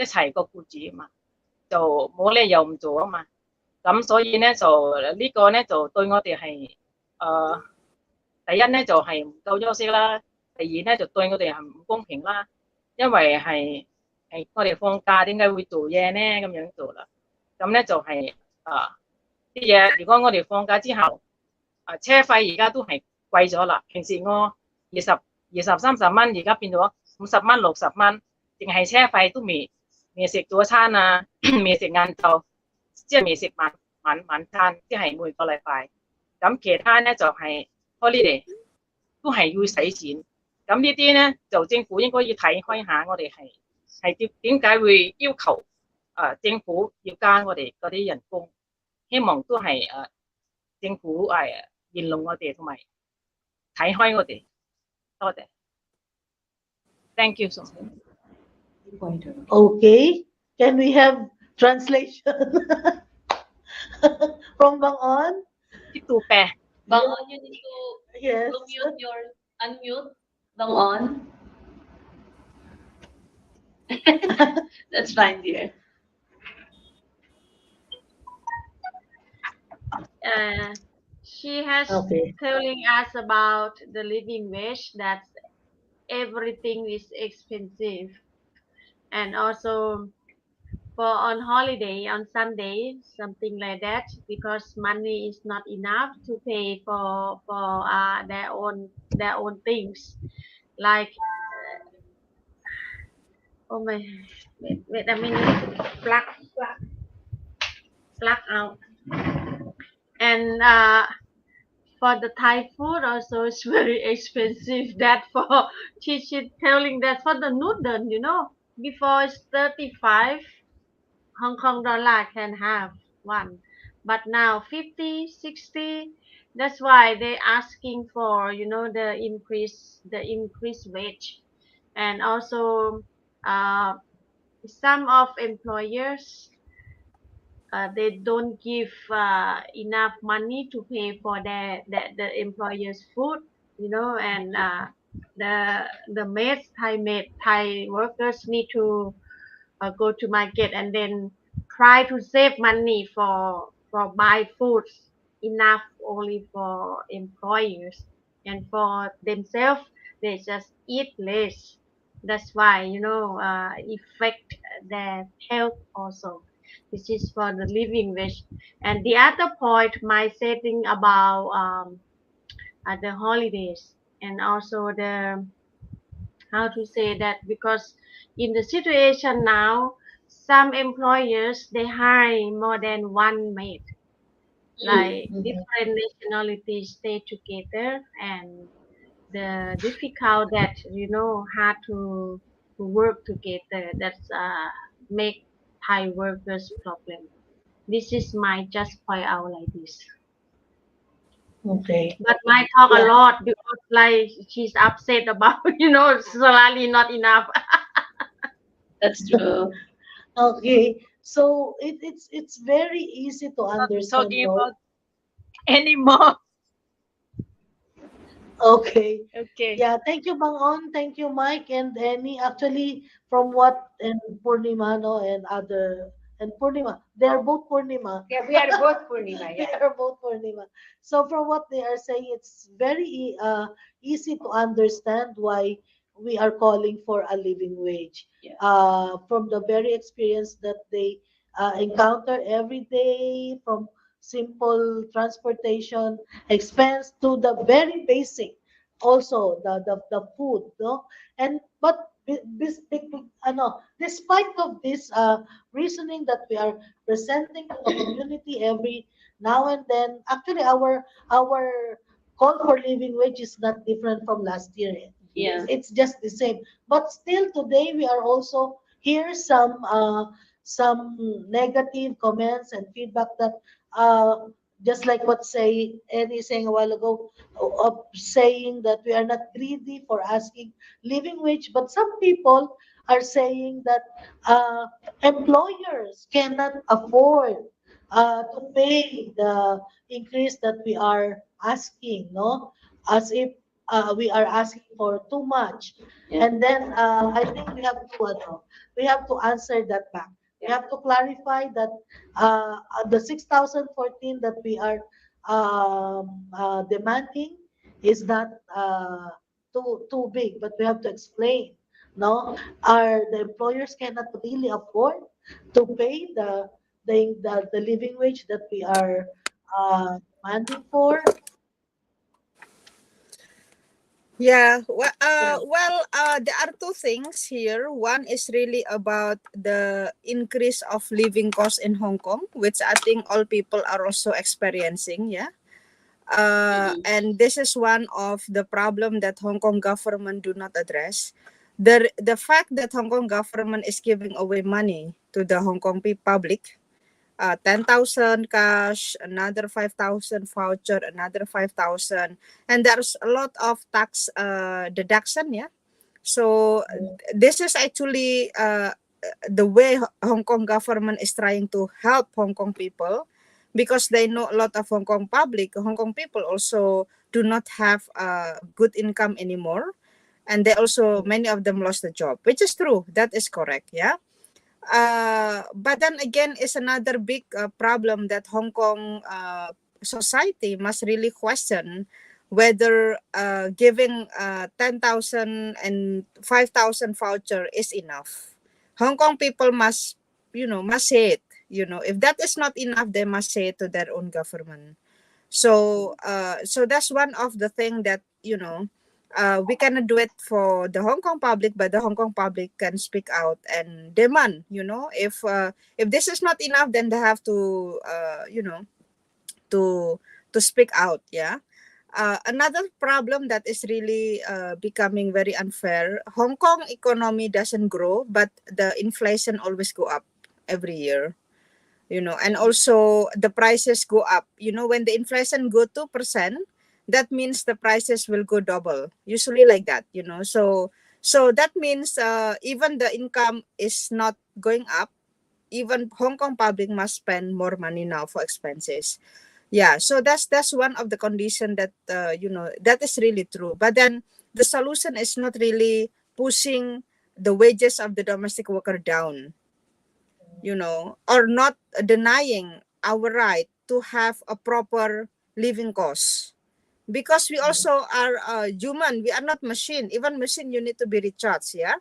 [SPEAKER 7] 齊個僱主啊嘛，就冇理由唔做啊嘛。咁所以咧就呢個咧就對我哋係第一咧就係唔夠休息啦，第二咧就對我哋係唔公平啦，因為係我哋放假點解會做嘢咧咁樣做啦？咁咧就係啲嘢，如果我哋放假之後車費而家都係貴咗啦。平時我20、30蚊，而家變咗50蚊、60蚊，淨係車費都未食早餐啊，未食晏晝，即係未食晚餐，即係每個禮拜。咁其他咧就係 holiday 都係要使錢。咁呢啲咧就政府應該要睇開下，我哋係點解會要求政府要加我哋嗰啲人工？希望都係政府言論我哋同埋睇開我哋。多謝。Thank you so much.
[SPEAKER 1] Okay, can we have translation from Bangon?
[SPEAKER 7] ที่ตูแปล
[SPEAKER 2] Bangon, you need
[SPEAKER 1] Yes.
[SPEAKER 2] to unmute. Bangon. That's fine, dear.
[SPEAKER 5] she has
[SPEAKER 1] Okay.
[SPEAKER 5] telling us about the living wage, that everything is expensive, and also for on holiday on Sunday, something like that, because money is not enough to pay for their own things, like oh my, wait a minute, plug plug out, and for the Thai food also it's very expensive. That for she's telling that for the noodle, before it's 35 Hong Kong dollar can have one, but now 50, 60. That's why they asking for the increase wage, and also uh, some of employers, they don't give enough money to pay for the employers food, and the Thai workers need to go to market and then try to save money for buy foods enough only for employers, and for themselves they just eat less. That's why affect their health also. This is for the living wage. And the other point, my setting about the holidays, and also the how to say that, because in the situation now, some employers they hire more than one maid, like
[SPEAKER 1] Mhm.
[SPEAKER 5] different nationalities stay together, and the difficult that how to work together, that's make Thai workers problem. This is my just point out like this.
[SPEAKER 1] Okay.
[SPEAKER 5] But my talk a
[SPEAKER 1] Yeah,
[SPEAKER 5] lot because like she's upset about salary not enough.
[SPEAKER 2] That's true.
[SPEAKER 1] okay. So it's very easy to
[SPEAKER 7] Not
[SPEAKER 1] understand,
[SPEAKER 7] talking
[SPEAKER 1] no?
[SPEAKER 7] about anymore.
[SPEAKER 1] Okay.
[SPEAKER 7] Okay.
[SPEAKER 1] Yeah, thank you, Bang-on. Thank you, Mike and Annie. Actually, from what and Purnima, no, and Purnima, they are both Purnima.
[SPEAKER 3] Yeah, we are both Purnima.
[SPEAKER 1] They
[SPEAKER 3] Yeah.
[SPEAKER 1] are both Purnima. So from what they are saying, it's very easy to understand why we are calling for a living wage.
[SPEAKER 2] Yeah.
[SPEAKER 1] From the very experience that they encounter every day, from simple transportation expense to the very basic, also the food, no? And but despite of this reasoning that we are presenting to the community every now and then, actually our call for living wage is not different from last year.
[SPEAKER 2] Yeah.
[SPEAKER 1] It's just the same. But still today we are also hear some negative comments and feedback that uh, just like what say Eddie saying a while ago, of saying that we are not greedy for asking living wage, but some people are saying that uh, employers cannot afford to pay the increase that we are asking, no? As if we are asking for too much.
[SPEAKER 2] Yeah.
[SPEAKER 1] And then I think we have to answer that back. We have to clarify that the 6,014 that we are demanding is not too big, but we have to explain. No, the employers cannot really afford to pay the living wage that we are demanding for.
[SPEAKER 6] Yeah,
[SPEAKER 1] Yeah.
[SPEAKER 6] there are two things here. One is really about the increase of living costs in Hong Kong, which I think all people are also experiencing. Yeah. And this is one of the problem that Hong Kong government do not address. The fact that Hong Kong government is giving away money to the Hong Kong public, 10,000 cash, another 5,000 voucher, another 5,000, and there's a lot of tax deduction. Yeah, so this is actually the way Hong Kong government is trying to help Hong Kong people, because they know a lot of Hong Kong people also do not have a good income anymore, and they also, many of them lost the job, which is true. That is correct. Yeah. But then again, is another big problem that Hong Kong society must really question whether giving 10,000 and 5,000 voucher is enough. Hong Kong people must, must say it. If that is not enough, they must say it to their own government. So, so that's one of the thing that we cannot do it for the Hong Kong public, but the Hong Kong public can speak out and demand. If this is not enough, then they have to to speak out. Yeah. Another problem that is really becoming very unfair. Hong Kong economy doesn't grow, but the inflation always go up every year. And also the prices go up. When the inflation go 2%, that means the prices will go double. Usually like that. So that means even the income is not going up. Even Hong Kong public must spend more money now for expenses. Yeah, so that's one of the condition that that is really true. But then the solution is not really pushing the wages of the domestic worker down, or not denying our right to have a proper living cost. Because we also are human, we are not machine. Even machine, you need to be recharged. Yeah,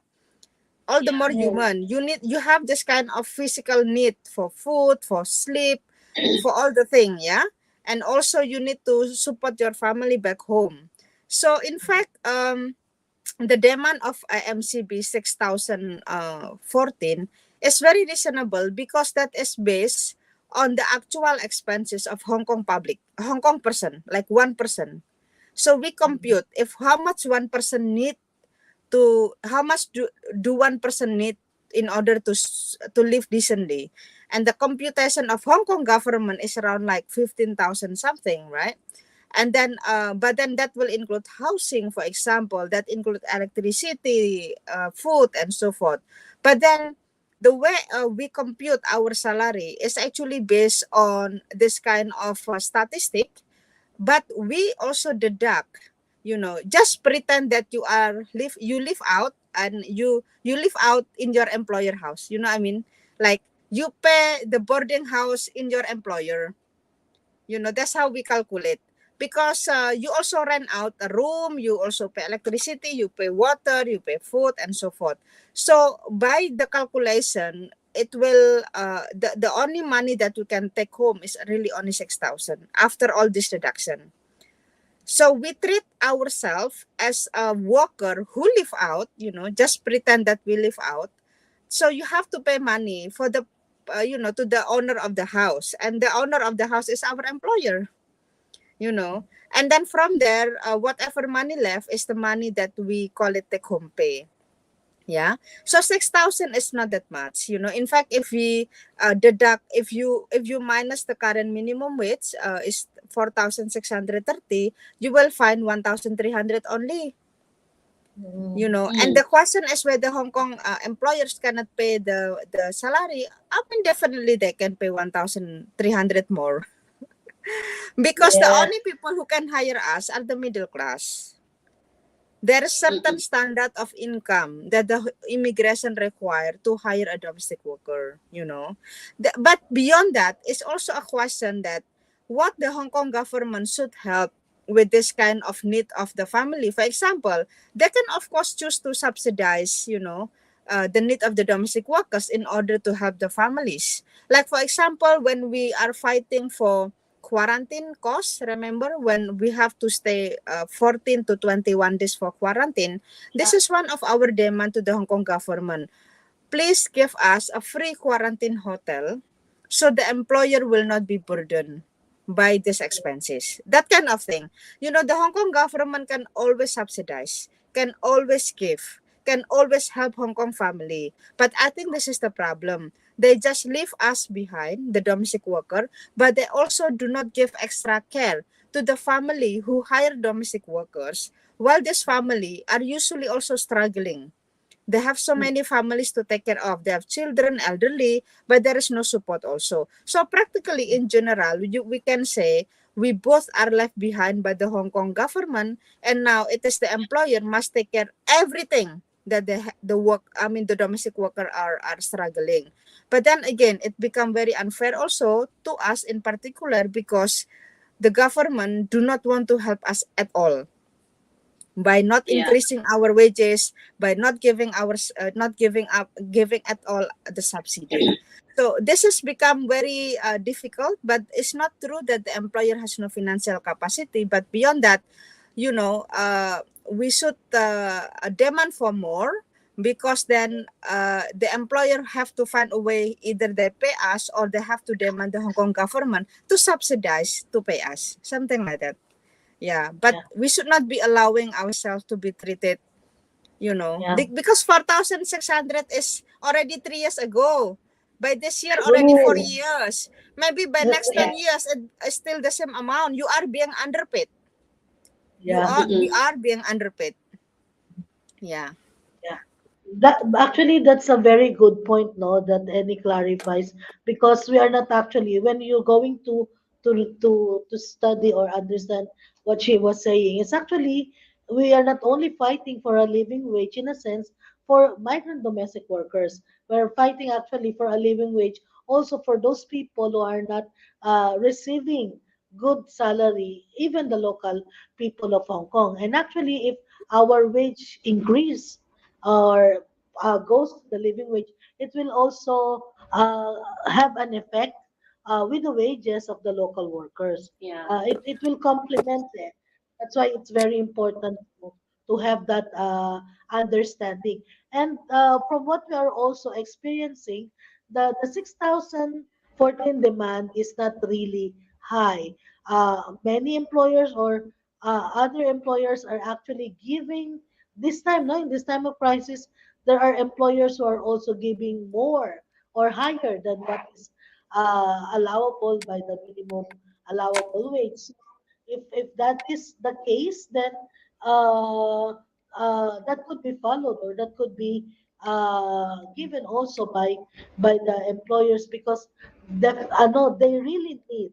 [SPEAKER 6] all the
[SPEAKER 2] Yeah.
[SPEAKER 6] more human. You have this kind of physical need for food, for sleep, for all the thing. Yeah, and also you need to support your family back home. So in fact, the demand of AMCB 6014 is very reasonable because that is based on the actual expenses of Hong Kong public, Hong Kong person, like one person. So we compute if how much one person need to, how much do one person need in order to live decently. And the computation of Hong Kong government is around like 15,000 something, right? And then, but then that will include housing, for example, that include electricity, food, and so forth. But then the way we compute our salary is actually based on this kind of statistic, but we also deduct, just pretend that you live out and you live out in your employer house. I mean, like you pay the boarding house in your employer. That's how we calculate. Because you also rent out a room, you also pay electricity, you pay water, you pay food, and so forth. So by the calculation, it will the only money that we can take home is really only 6,000 after all this deduction. So we treat ourselves as a worker who live out, just pretend that we live out. So you have to pay money for the to the owner of the house, and the owner of the house is our employer. And then from there, whatever money left is the money that we call it take home pay. Yeah, so 6,000 is not that much. In fact, if we deduct, if you minus the current minimum wage is 4,630, you will find 1,300 only. And the question is whether Hong Kong employers cannot pay the salary. I mean, definitely they can pay 1,300 more. Because the only people who can hire us are the middle class. There is certain standard of income that the immigration require to hire a domestic worker, But beyond that, it's also a question that what the Hong Kong government should help with this kind of need of the family. For example, they can of course choose to subsidize, the need of the domestic workers in order to help the families. Like for example, when we are fighting for quarantine costs, remember when we have to stay 14 to 21 days for quarantine, this is one of our demand to the Hong Kong government. Please give us a free quarantine hotel so the employer will not be burdened by these expenses. That kind of thing. The Hong Kong government can always subsidize, can always give, can always help Hong Kong family. But I think this is the problem. They just leave us behind, the domestic worker, but they also do not give extra care to the family who hire domestic workers, while this family are usually also struggling. They have so many families to take care of. They have children, elderly, but there is no support also. So practically in general, we can say we both are left behind by the Hong Kong government, and now it is the employer must take care everything that the domestic worker are struggling. But then again, it become very unfair also to us in particular because the government do not want to help us at all by not
[SPEAKER 2] Yeah.
[SPEAKER 6] increasing our wages, by not giving not giving at all the subsidy. So this has become very difficult, but it's not true that the employer has no financial capacity. But beyond that, we should demand for more, because then the employer have to find a way, either they pay us or they have to demand the Hong Kong government to subsidize to pay us, something like that. Yeah, but
[SPEAKER 1] Yeah.
[SPEAKER 6] we should not be allowing ourselves to be treated,
[SPEAKER 1] Yeah.
[SPEAKER 6] because 4,600 is already 3 years ago. By this year, already 4 years. Maybe by next 10 years, it's still the same amount. You are being underpaid.
[SPEAKER 1] Yeah.
[SPEAKER 6] We are being underpaid. Yeah.
[SPEAKER 1] Yeah. That's a very good point, no, that Annie clarifies, because we are not actually, when you're going to study or understand what she was saying, it's actually, we are not only fighting for a living wage in a sense for migrant domestic workers. We're fighting actually for a living wage also for those people who are not receiving good salary, even the local people of Hong Kong. And actually, if our wage increase or goes to the living wage, it will also have an effect with the wages of the local workers.
[SPEAKER 2] Yeah.
[SPEAKER 1] It will complement it. That's why it's very important to have that understanding. And from what we are also experiencing, the 6,014 demand is not really high. Many employers or other employers are actually giving this time, no, in this time of crisis, there are employers who are also giving more or higher than what is allowable by the minimum allowable wage. So if that is the case, then uh, that could be followed, or that could be given also by the employers, because no, they really need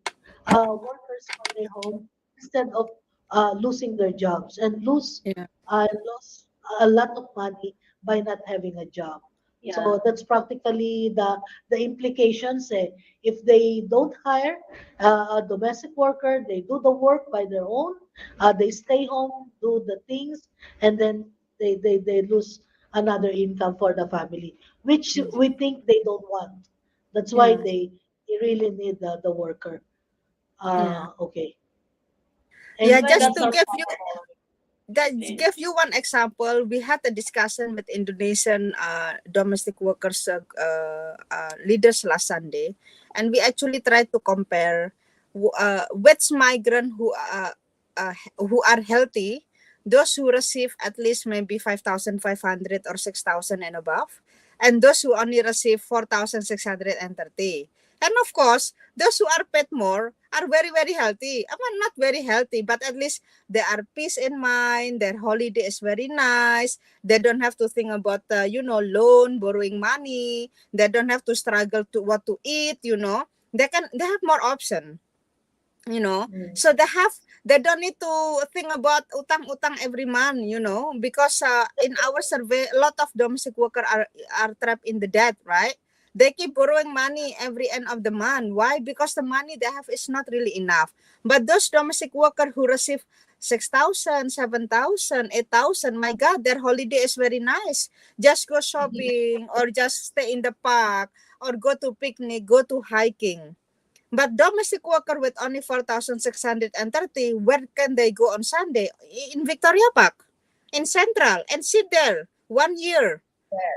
[SPEAKER 1] workers for their home, instead of losing their jobs and
[SPEAKER 6] Yeah.
[SPEAKER 1] lose a lot of money by not having a job.
[SPEAKER 2] Yeah.
[SPEAKER 1] So that's practically the implications. If they don't hire a domestic worker, they do the work by their own. They stay home, do the things, and then they lose another income for the family, which we think they don't want. That's why
[SPEAKER 6] Yeah.
[SPEAKER 1] they really need the worker.
[SPEAKER 6] Yeah.
[SPEAKER 1] Okay.
[SPEAKER 6] Yeah,
[SPEAKER 1] And
[SPEAKER 6] just
[SPEAKER 2] That's
[SPEAKER 6] to
[SPEAKER 2] our
[SPEAKER 1] that's
[SPEAKER 6] give you that
[SPEAKER 2] point.
[SPEAKER 6] give you one example, we had a discussion with Indonesian domestic workers leaders last Sunday, and we actually tried to compare which migrant who are healthy, those who receive at least maybe 5,500 or 6,000 and above, and those who only receive 4,630. And of course, those who are paid more are very, very healthy. I mean, not very healthy, but at least they are peace in mind. Their holiday is very nice. They don't have to think about, loan, borrowing money. They don't have to struggle to what to eat. They have more option. So they don't need to think about utang every month. Because in our survey, a lot of domestic workers are trapped in the debt, right? They keep borrowing money every end of the month. Why? Because the money they have is not really enough. But those domestic workers who receive 6,000, 7,000, 8,000, my God, their holiday is very nice. Just go shopping, or just stay in the park, or go to picnic, go to hiking. But domestic worker with only 4,630, where can they go on Sunday? In Victoria Park, in Central, and sit there 1 year.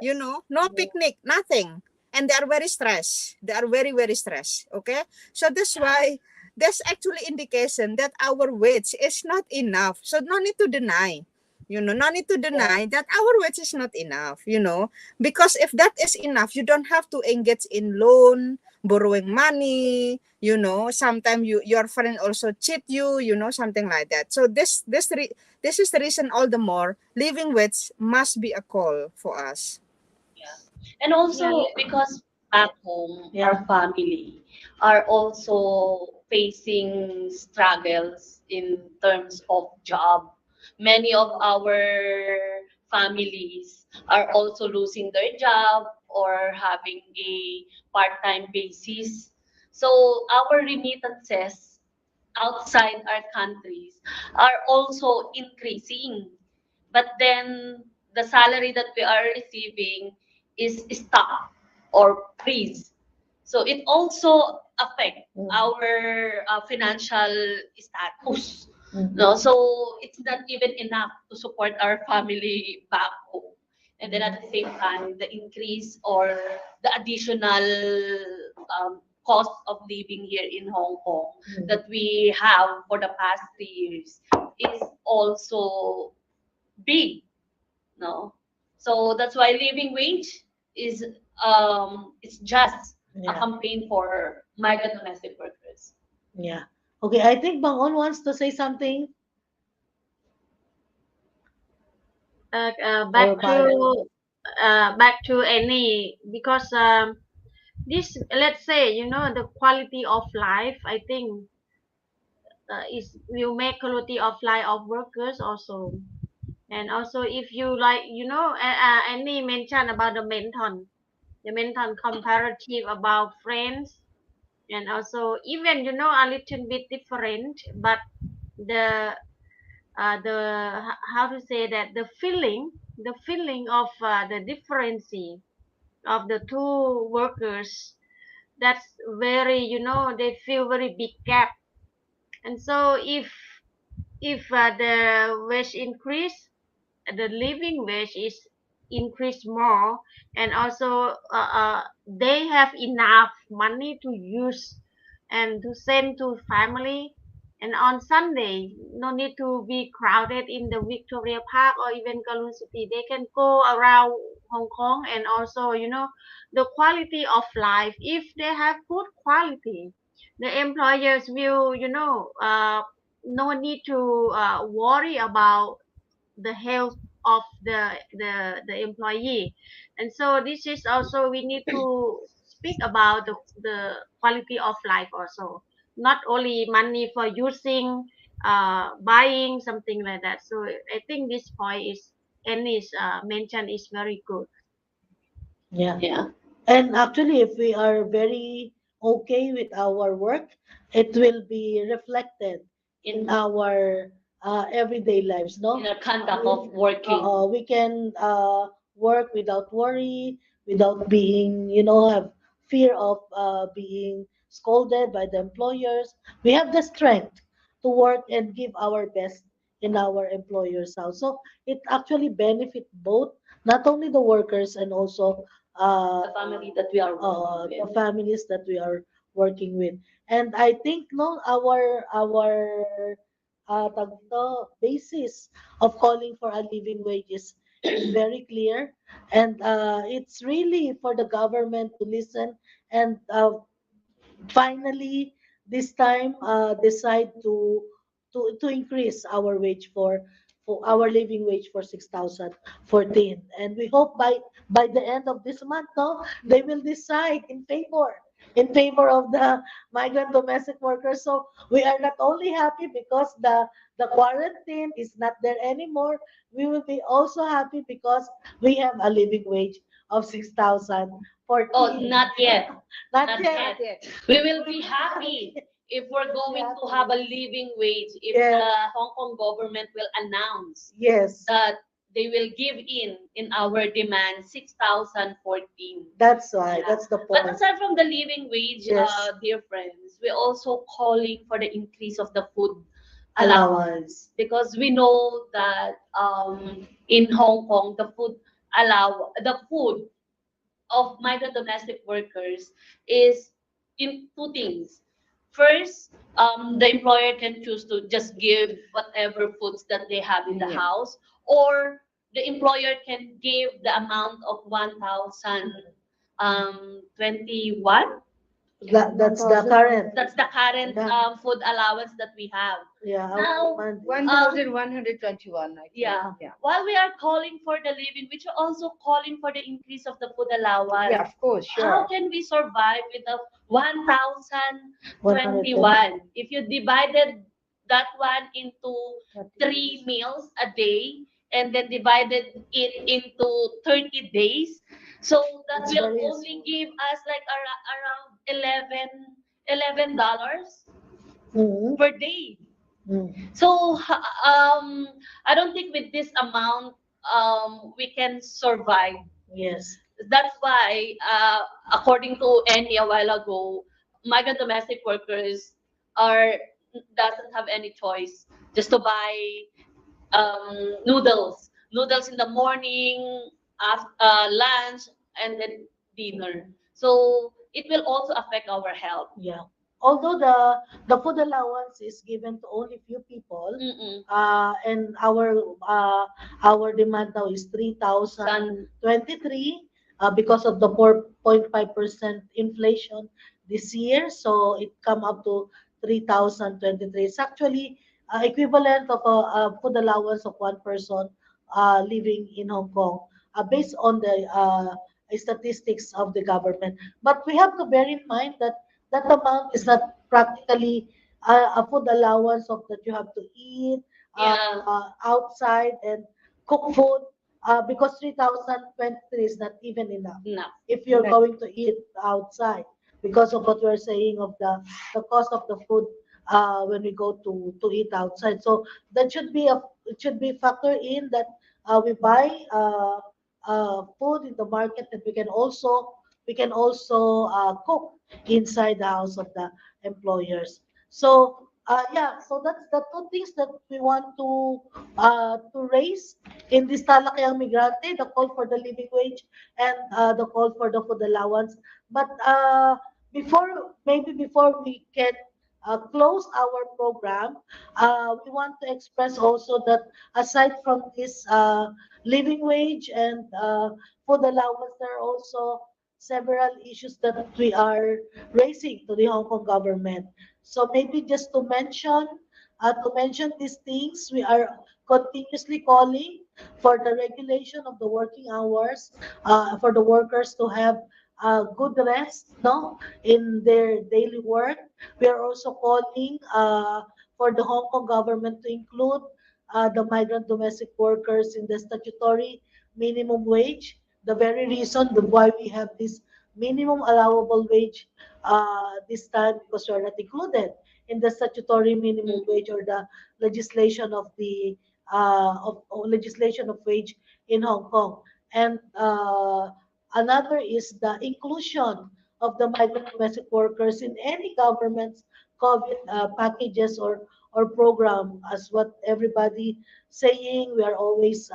[SPEAKER 6] No picnic, nothing. And they are very stressed. They are very, very stressed. Okay? So that's why there's actually indication that our wage is not enough. So no need to deny. No need to deny that our wage is not enough. Because if that is enough, you don't have to engage in loan, borrowing money. Sometimes your friend also cheat you. Something like that. So this is the reason, all the more living wage must be a call for us.
[SPEAKER 2] Yeah. And also because back home, our family are also facing struggles in terms of job. Many of our families are also losing their job or having a part-time basis. So our remittances outside our countries are also increasing. But then the salary that we are receiving is stuck or freeze. So it also affect our financial status. No, so it's not even enough to support our family back home. And then at the same time, the increase or the additional cost of living here in Hong Kong that we have for the past 3 years is also big. No, so that's why living wage is it's just a
[SPEAKER 1] Yeah.
[SPEAKER 2] campaign for migrant domestic workers.
[SPEAKER 1] Yeah. Okay, I think Bangon wants to say something.
[SPEAKER 5] uh, uh,
[SPEAKER 1] Or
[SPEAKER 5] back
[SPEAKER 1] Byron.
[SPEAKER 5] to back to any, because this, let's say, the quality of life, I think, is will make quality of life of workers also. And also, if you like, any mention about the mention comparative about friends, and also even, a little bit different, but the how to say that, the feeling of the difference of the two workers, that's very, they feel very big gap. And so if the wage increase, the living wage is increased more, and also they have enough money to use and to send to family. And on Sunday, no need to be crowded in the Victoria Park or even Kowloon City. They can go around Hong Kong. And also, the quality of life, if they have good quality, the employers will, no need to worry about the health of the employee. And so this is also, we need to speak about the quality of life also, not only money for using, buying something like that. So I think this point is Annie's mention is very good.
[SPEAKER 1] Yeah.
[SPEAKER 2] Yeah.
[SPEAKER 1] And actually, if we are very okay with our work, it will be reflected in our everyday lives,
[SPEAKER 2] In
[SPEAKER 1] no?
[SPEAKER 2] our conduct of working.
[SPEAKER 1] We can work without worry, without being, have fear of being scolded by the employers. We have the strength to work and give our best in our employer's house. So it actually benefit both, not only the workers and also
[SPEAKER 2] The family that we are working
[SPEAKER 1] the
[SPEAKER 2] with.
[SPEAKER 1] families that we are working with. And I think no, our tawag dito, basis of calling for a living wages is very clear, and it's really for the government to listen and finally this time decide to increase our wage for our living wage for 6,014, and we hope by the end of this month, no, they will decide in favor of the migrant domestic workers. So we are not only happy because the quarantine is not there anymore, we will be also happy because we have a living wage of 6,014.
[SPEAKER 2] Oh, not yet.
[SPEAKER 1] Not
[SPEAKER 2] Not
[SPEAKER 1] yet.
[SPEAKER 2] yet. We will be happy if we're going to have a living wage, if
[SPEAKER 1] Yes.
[SPEAKER 2] the Hong Kong government will announce
[SPEAKER 1] Yes,
[SPEAKER 2] that they will give in our demand 6,014.
[SPEAKER 1] that's why.
[SPEAKER 2] Yeah.
[SPEAKER 1] That's the
[SPEAKER 2] But
[SPEAKER 1] point.
[SPEAKER 2] aside from the living wage,
[SPEAKER 1] Yes.
[SPEAKER 2] dear friends, we're also calling for the increase of the food
[SPEAKER 1] Allowance.
[SPEAKER 2] because we know that in Hong Kong the food of migrant domestic workers is in two things. First, the employer can choose to just give whatever foods that they have in the
[SPEAKER 3] Yeah.
[SPEAKER 2] house, or the employer can give the amount of 1,021.
[SPEAKER 1] That's the current.
[SPEAKER 2] That's the current
[SPEAKER 1] Yeah.
[SPEAKER 2] food allowance that we have.
[SPEAKER 1] Yeah.
[SPEAKER 2] Now,
[SPEAKER 1] month.
[SPEAKER 3] 1,121, I think.
[SPEAKER 2] Yeah.
[SPEAKER 3] Yeah.
[SPEAKER 2] While we are calling for the living, which are also calling for the increase of the food allowance.
[SPEAKER 3] Yeah, of course,
[SPEAKER 2] How
[SPEAKER 3] sure.
[SPEAKER 2] can we survive with a 1,021? If you divided that one into 3 meals a day and then divided it into 30 days, so that
[SPEAKER 1] It's
[SPEAKER 2] will
[SPEAKER 1] very
[SPEAKER 2] only give us like around $11.
[SPEAKER 1] Mhm.
[SPEAKER 2] per day.
[SPEAKER 1] Mm.
[SPEAKER 2] So I don't think with this amount we can survive.
[SPEAKER 1] Yes.
[SPEAKER 2] That's why, according to Annie a while ago, migrant domestic workers are doesn't have any choice just to buy noodles in the morning, lunch, and then dinner. So it will also affect our health.
[SPEAKER 1] Yeah. Although the food allowance is given to only few people,
[SPEAKER 2] Mm-mm.
[SPEAKER 1] and our demand now is 3,023 because of the 4.5% inflation this year. So it come up to 3,023. It's actually equivalent of a food allowance of one person living in Hong Kong, based on the statistics of the government. But we have to bear in mind that that amount is not practically a food allowance of that you have to eat
[SPEAKER 2] Yeah.
[SPEAKER 1] outside and cook food, because 3,023 is not even enough
[SPEAKER 2] No.
[SPEAKER 1] if you're
[SPEAKER 3] Right.
[SPEAKER 1] going to eat outside, because of what we're saying of the cost of the food when we go to eat outside. So that should be it should be factored in that we buy food in the market that we can also cook inside the house of the employers. So yeah, so that's the two things that we want to raise in this Talakayang Migrante, the call for the living wage and the call for the food allowance. But before we can close our program, we want to express also that aside from this living wage and food allowance, there are also several issues that we are raising to the Hong Kong government. So maybe just to mention these things, we are continuously calling for the regulation of the working hours, for the workers to have good rest, no, in their daily work. We are also calling for the Hong Kong government to include the migrant domestic workers in the statutory minimum wage. The very reason why we have this minimum allowable wage this time, because we are not included in the statutory minimum wage or the legislation of the legislation of wage in Hong Kong. And another is the inclusion of the migrant domestic workers in any government's COVID packages or program, as what everybody saying. We are always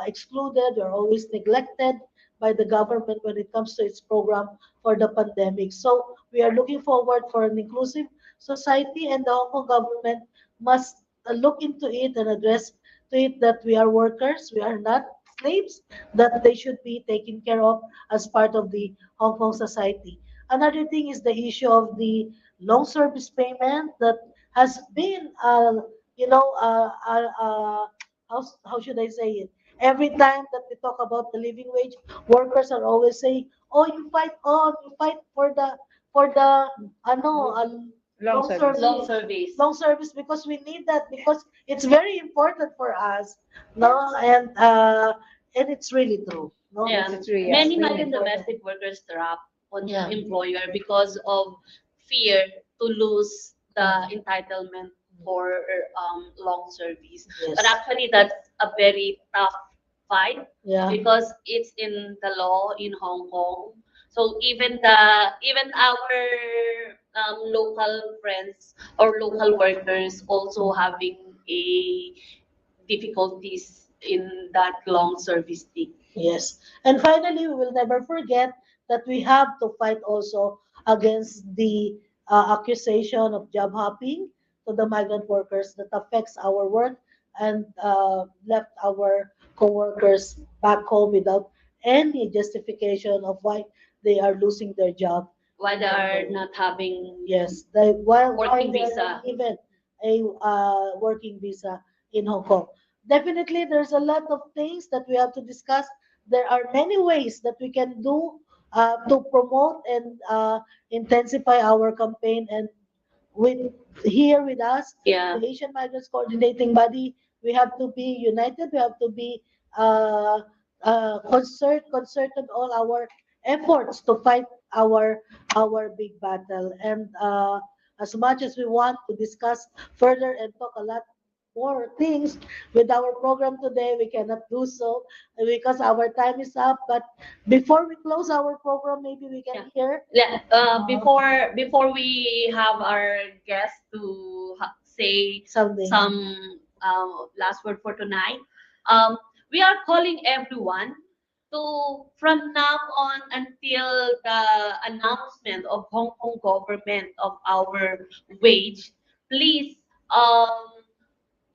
[SPEAKER 1] excluded, we are always neglected by the government when it comes to its program for the pandemic. So we are looking forward for an inclusive society, and the Hong Kong government must look into it and address to it that we are workers, we are not slaves, that they should be taken care of as part of the Hong Kong society. Another thing is the issue of the long service payment that has been, how should I say it? Every time that we talk about the living wage, workers are always saying, "Oh, you fight on, you fight for the
[SPEAKER 3] Long
[SPEAKER 1] long
[SPEAKER 3] service.
[SPEAKER 2] Long
[SPEAKER 1] service,
[SPEAKER 2] service.
[SPEAKER 1] long service, because we need that, because it's very important for us, no, and it's really true, no.
[SPEAKER 2] Yeah.
[SPEAKER 3] It's really,
[SPEAKER 1] It's
[SPEAKER 2] Many
[SPEAKER 1] really
[SPEAKER 2] migrant
[SPEAKER 1] important.
[SPEAKER 2] domestic workers trap on
[SPEAKER 1] Yeah.
[SPEAKER 2] the employer because of fear to lose the entitlement for long service.
[SPEAKER 1] Yes.
[SPEAKER 2] But actually, that's a very tough fight
[SPEAKER 1] Yeah.
[SPEAKER 2] because it's in the law in Hong Kong. So even our local friends or local workers also having a difficulties in that long service thing.
[SPEAKER 1] Yes. And finally, we will never forget that we have to fight also against the accusation of job hopping to the migrant workers that affects our work and left our co-workers back home without any justification of why they are losing their job.
[SPEAKER 2] Why they are not having
[SPEAKER 1] Yes, why
[SPEAKER 2] working
[SPEAKER 1] they are
[SPEAKER 2] visa.
[SPEAKER 1] not given a working visa in Hong Kong. Definitely, there's a lot of things that we have to discuss. There are many ways that we can do to promote and intensify our campaign. And with here with us,
[SPEAKER 2] Yeah.
[SPEAKER 1] the Asian Migrants Coordinating Body, we have to be united. We have to be uh, concerted all our efforts to fight our big battle. And as much as we want to discuss further and talk a lot more things with our program today, we cannot do so because our time is up. But before we close our program, maybe we can hear.
[SPEAKER 2] Yeah, before we have our guest to say
[SPEAKER 1] Something.
[SPEAKER 2] some last word for tonight, we are calling everyone to from now on until the announcement of Hong Kong government of our wage, please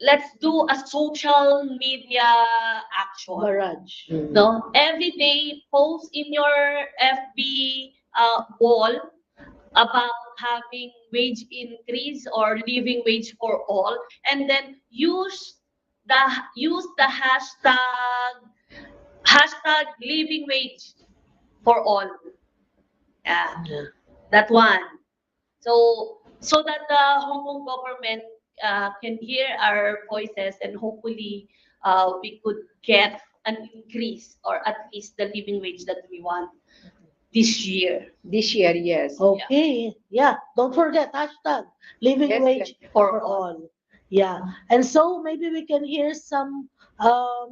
[SPEAKER 2] let's do a social media action.
[SPEAKER 1] Barrage.
[SPEAKER 2] No, every day post in your FB wall about having wage increase or living wage for all, and then use the hashtag living wage for all. Yeah, that one. So that the Hong Kong government can hear our voices, and hopefully we could get an increase or at least the living wage that we want this year.
[SPEAKER 3] This year, yes.
[SPEAKER 1] Okay. Yeah. Don't forget hashtag living
[SPEAKER 3] Yes,
[SPEAKER 1] wage
[SPEAKER 3] yes.
[SPEAKER 1] for all. Yeah. And so maybe we can hear some uh,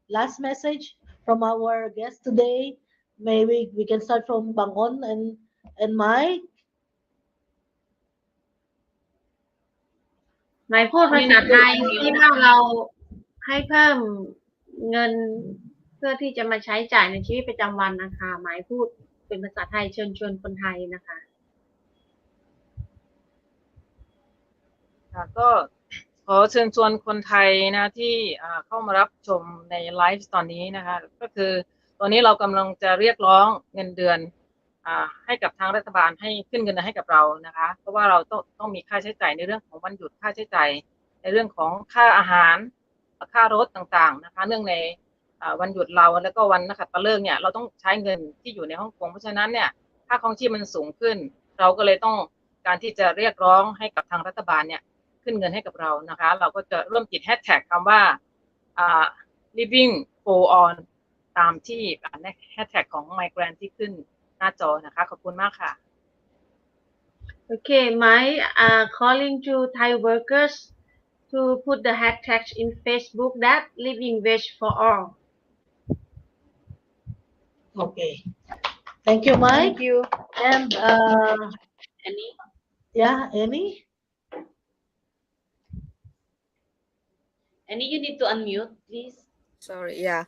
[SPEAKER 1] last message from our guest today. Maybe we can start from Bangon and Mike.
[SPEAKER 5] หมายพูดภาษาไทยที่ว่าเราให้เพิ่มเงินเพื่อที่จะมาใช้จ่ายในชีวิตประจำวันนะคะ หมายพูดเป็นภาษาไทยเชิญชวนคนไทยนะคะ
[SPEAKER 7] ค่ะก็ขอเชิญชวนคนไทยนะที่เข้ามารับชมในไลฟ์ตอนนี้นะคะก็คือตอนนี้เรากำลังจะเรียกร้องเงินเดือนให้กับทางรัฐบาลให้ขึ้นเงินเดือนให้กับเรานะคะเพราะว่าเราต้องมีค่าใช้จ่ายในเรื่องของวันหยุดค่าใช้จ่ายในเรื่องของค่าอาหารค่ารถต่างๆนะคะเนื่องในวันหยุดเราแล้วก็วันนักขัตฤกษ์เนี่ยเราต้องใช้เงินที่อยู่ในฮ่องกงเพราะฉะนั้นเนี่ยค่าครองชีพมันสูงขึ้นเราก็เลยต้องการที่จะเรียกร้องให้กับทางรัฐบาลเนี่ยขึ้นเงินให้กับเรานะคะเราก็จะร่วมติดแฮชแท็กคำว่าliving go on ตามที่แฮชแท็กของ migrant ที่ขึ้นหน้าจอนะคะขอบคุณมากค่ะ
[SPEAKER 5] Okay, my calling to Thai workers to put the hashtag in Facebook that living wage for all.
[SPEAKER 1] Okay. Thank you, Mike.
[SPEAKER 3] Thank you.
[SPEAKER 1] And
[SPEAKER 2] Any?
[SPEAKER 1] yeah, Annie?
[SPEAKER 2] Any you need to unmute, please.
[SPEAKER 6] Sorry, yeah.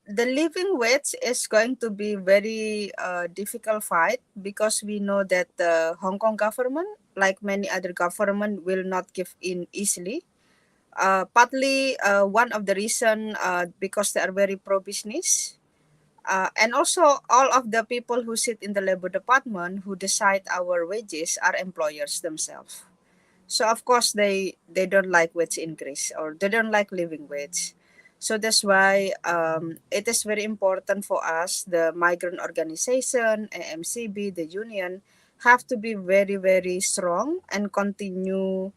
[SPEAKER 6] The living wage is going to be very difficult fight because we know that the Hong Kong government, like many other government, will not give in easily. Partly one of the reason because they are very pro-business. And also all of the people who sit in the labor department who decide our wages are employers themselves. So of course they don't like wage increase or they don't like living wage. So that's why it is very important for us, the migrant organization, AMCB, the union, have to be very, very strong and continue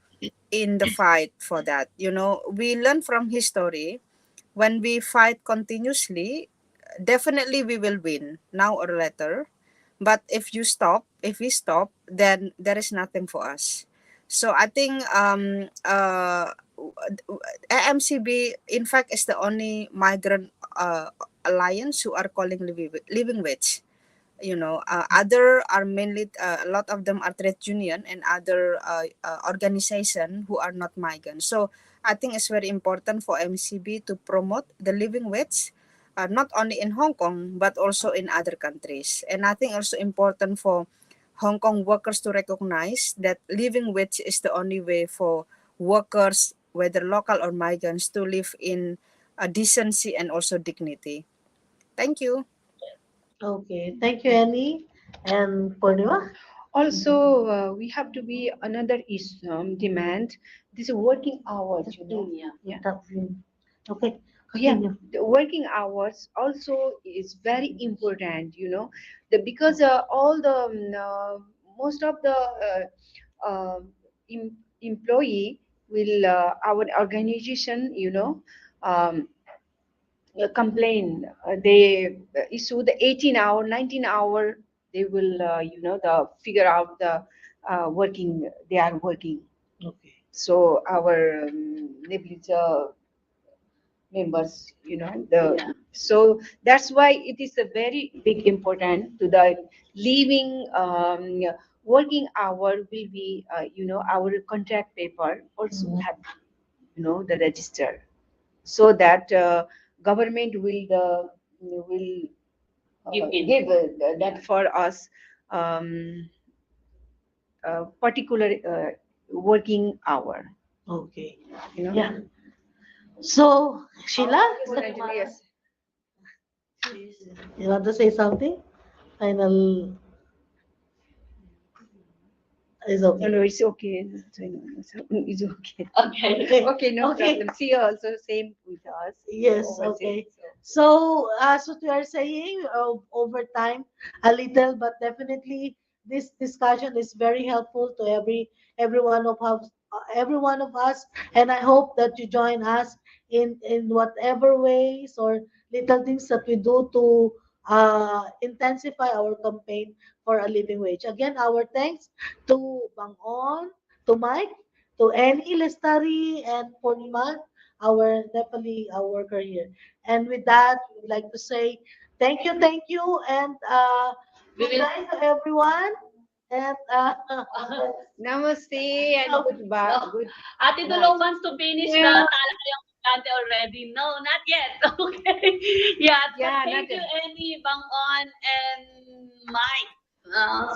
[SPEAKER 6] in the fight for that. You know, we learn from history, when we fight continuously, definitely we will win now or later. But if we stop, then there is nothing for us. So I think AMCB, in fact, is the only migrant alliance who are calling living wage. You know, other are mainly a lot of them are trade union and other organization who are not migrants. So I think it's very important for MCB to promote the living wage, not only in Hong Kong but also in other countries. And I think also important for Hong Kong workers to recognize that living wage is the only way for workers, whether local or migrants, to live in decency and also dignity. Thank you.
[SPEAKER 1] Okay. Thank you, Annie. And Purnima?
[SPEAKER 3] Also, we have to be another demand. This working hours, you know. Yeah.
[SPEAKER 1] Okay.
[SPEAKER 3] Yeah,
[SPEAKER 1] Continue.
[SPEAKER 3] the working hours also is very important, you know, because all the most of the employee will our organization, you know, complain. They issue the 18-hour, 19-hour they will, figure out the working, they are working.
[SPEAKER 1] Okay.
[SPEAKER 3] So our Neblis members, so that's why it is a very big important to the living working hour will be, our contract paper also have, the register, so that government will give that for us particular working hour.
[SPEAKER 1] Okay.
[SPEAKER 3] You know?
[SPEAKER 1] Yeah. So, Sheila,
[SPEAKER 3] Yes.
[SPEAKER 1] you want to say something? Final is
[SPEAKER 3] No,
[SPEAKER 1] okay.
[SPEAKER 3] no, it's okay. It's okay.
[SPEAKER 2] Okay.
[SPEAKER 3] Okay, no
[SPEAKER 1] Okay.
[SPEAKER 3] problem. See, also same with us.
[SPEAKER 1] Yes,
[SPEAKER 3] Overseas,
[SPEAKER 1] okay.
[SPEAKER 3] so.
[SPEAKER 1] So, as what we are saying, over time, a little, but definitely this discussion is very helpful to every one of us, and I hope that you join us in whatever ways or little things that we do to intensify our campaign for a living wage. Again, our thanks to Bangon, to Mike, to Annie Lestari, and Purnima, our Nepali, our worker here. And with that, we'd like to say thank you, and
[SPEAKER 2] We
[SPEAKER 1] good
[SPEAKER 2] will-
[SPEAKER 1] night to everyone. And
[SPEAKER 3] Namaste and goodbye.
[SPEAKER 2] No.
[SPEAKER 3] Good.
[SPEAKER 2] Ate Dulong wants to finish the Talakayang Migrante already. No, not yet. Okay. Yeah,
[SPEAKER 3] Yeah,
[SPEAKER 2] thank
[SPEAKER 3] not
[SPEAKER 2] you,
[SPEAKER 3] yet.
[SPEAKER 2] Annie, Bangon, and Mike.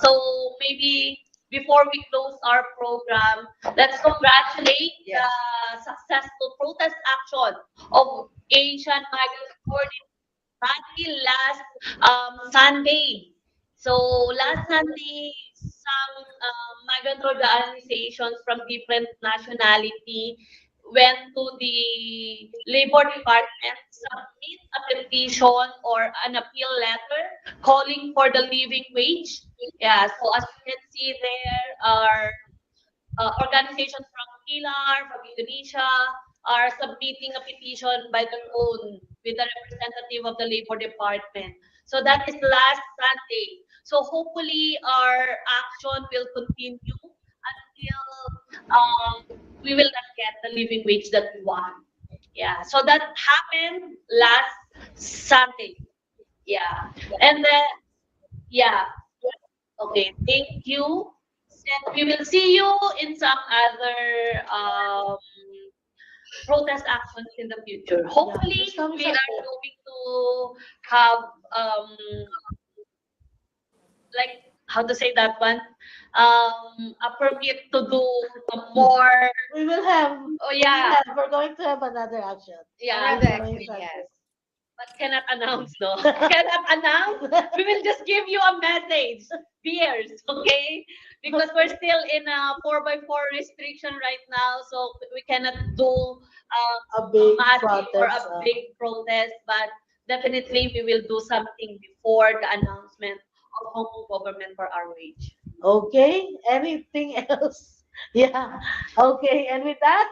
[SPEAKER 2] So maybe before we close our program, let's congratulate
[SPEAKER 3] Yes.
[SPEAKER 2] the successful protest action of Asian Migrants Coordinating Body last Sunday. So last Sunday, some migrant organizations from different nationality went to the Labor Department, submit a petition or an appeal letter calling for the living wage. Yeah, so as you can see, there are organizations from Pilar, from Indonesia, are submitting a petition by their own with the representative of the Labor Department. So that is last Sunday. So hopefully our action will continue until we will not get the living wage that we want. Yeah. So that happened last Sunday. Yeah. And then yeah. Okay. Thank you. And we will see you in some other protest actions in the future. Hopefully,
[SPEAKER 1] this comes
[SPEAKER 2] we
[SPEAKER 1] up.
[SPEAKER 2] are going to have like how to say that one, a permit to do more.
[SPEAKER 1] we will have,
[SPEAKER 2] Oh yeah,
[SPEAKER 1] we're going to have another action.
[SPEAKER 2] yeah.
[SPEAKER 3] Another action, yes.
[SPEAKER 2] But cannot announce, no. Cannot announce. We will just give you a message, dears, okay? Because we're still in a 4x4 restriction right now, so we cannot do
[SPEAKER 1] A big
[SPEAKER 2] massive or
[SPEAKER 1] protest.
[SPEAKER 2] a big protest. But definitely, we will do something before the announcement of Hong Kong government for our wage.
[SPEAKER 1] Okay, anything else? Yeah. Okay, and with that,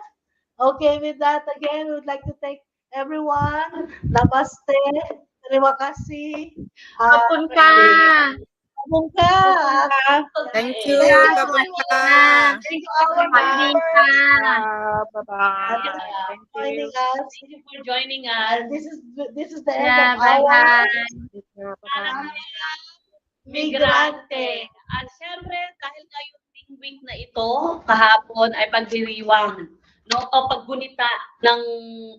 [SPEAKER 1] again, we would like to thank everyone. Namaste. Terima kasih.
[SPEAKER 5] Kapun ka.
[SPEAKER 1] Kapun ka.
[SPEAKER 6] Thank you,
[SPEAKER 5] Yeah,
[SPEAKER 6] Kapunta.
[SPEAKER 1] Thank you, our
[SPEAKER 5] Pagling
[SPEAKER 1] members.
[SPEAKER 5] ka.
[SPEAKER 3] Bye-bye.
[SPEAKER 1] Joining us.
[SPEAKER 2] Thank you for joining
[SPEAKER 1] And
[SPEAKER 2] us.
[SPEAKER 1] this is the end
[SPEAKER 5] Yeah,
[SPEAKER 1] of our
[SPEAKER 5] bye-bye.
[SPEAKER 2] Migrante. At syempre, dahil ngayong week na ito, kahapon ay pagdiriwang, no, o paggunita ng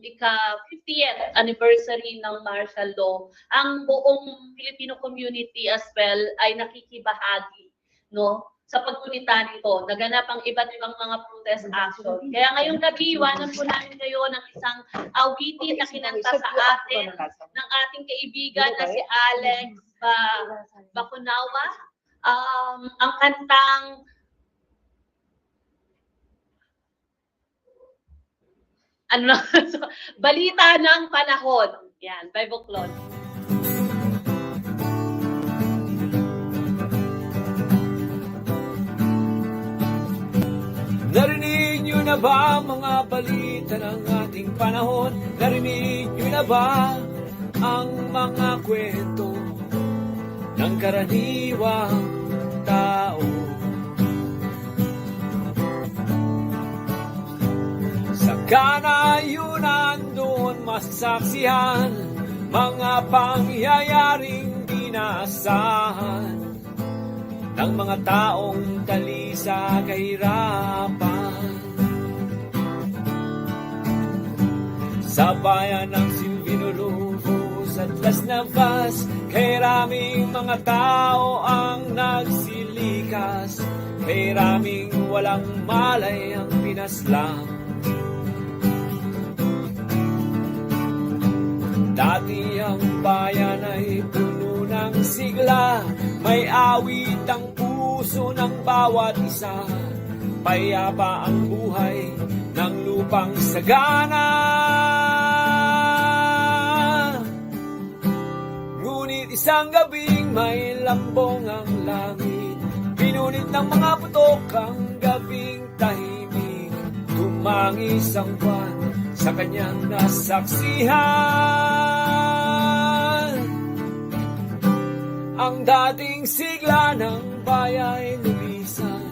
[SPEAKER 2] ika-50th anniversary ng martial law, ang buong Filipino community as well ay nakikibahagi, no, sa paggunita nito. Naganap ang iba't ibang mga protest action. Kaya ngayong gabi, iwanan po namin kayo ng isang awitin na kinanta sa atin ng ating kaibigan na si Alex Bakunawa. Ang kantang Balita ng Panahon. Yan, by Buklod.
[SPEAKER 8] Narinig niyo na ba mga balita ng ating panahon? Narinig niyo na ba ang mga kwento ng ng karaniwang tao. Sa kanayunan doon masasaksihan mga pangyayaring dinaasahan ng mga taong tali sa kahirapan. Sa bayan ng Silvinulubos at Las Navas, kay raming mga tao ang nagsilikas, kay raming walang malay ang pinaslang. Dati ang bayan ay puno ng sigla, may awit ang puso ng bawat isa, payapa ang buhay ng lupang sagana. Ngunit isang gabing may lambong ang langit, pinunit ng mga putok ang gabing tahimik, tumangis ang buwan sa kanyang nasaksihan. Ang dating sigla ng bayay lumisan,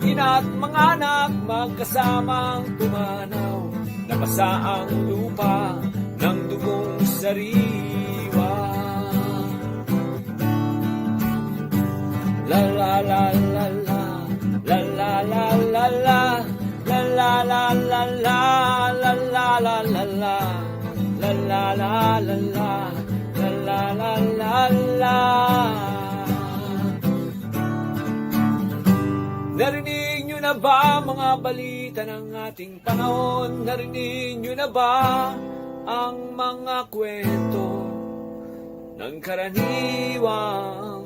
[SPEAKER 8] ina't mga anak magkasamang tumanaw, nabasa ang lupa ng dugong sariwa. La la la la la, la la la la la, la la la la la, la la la la la, la la la la la, la la la la la. Narinig nyo na ba mga balita ng ating panahon? Narinig nyo na ba ang mga kwento ng karaniwang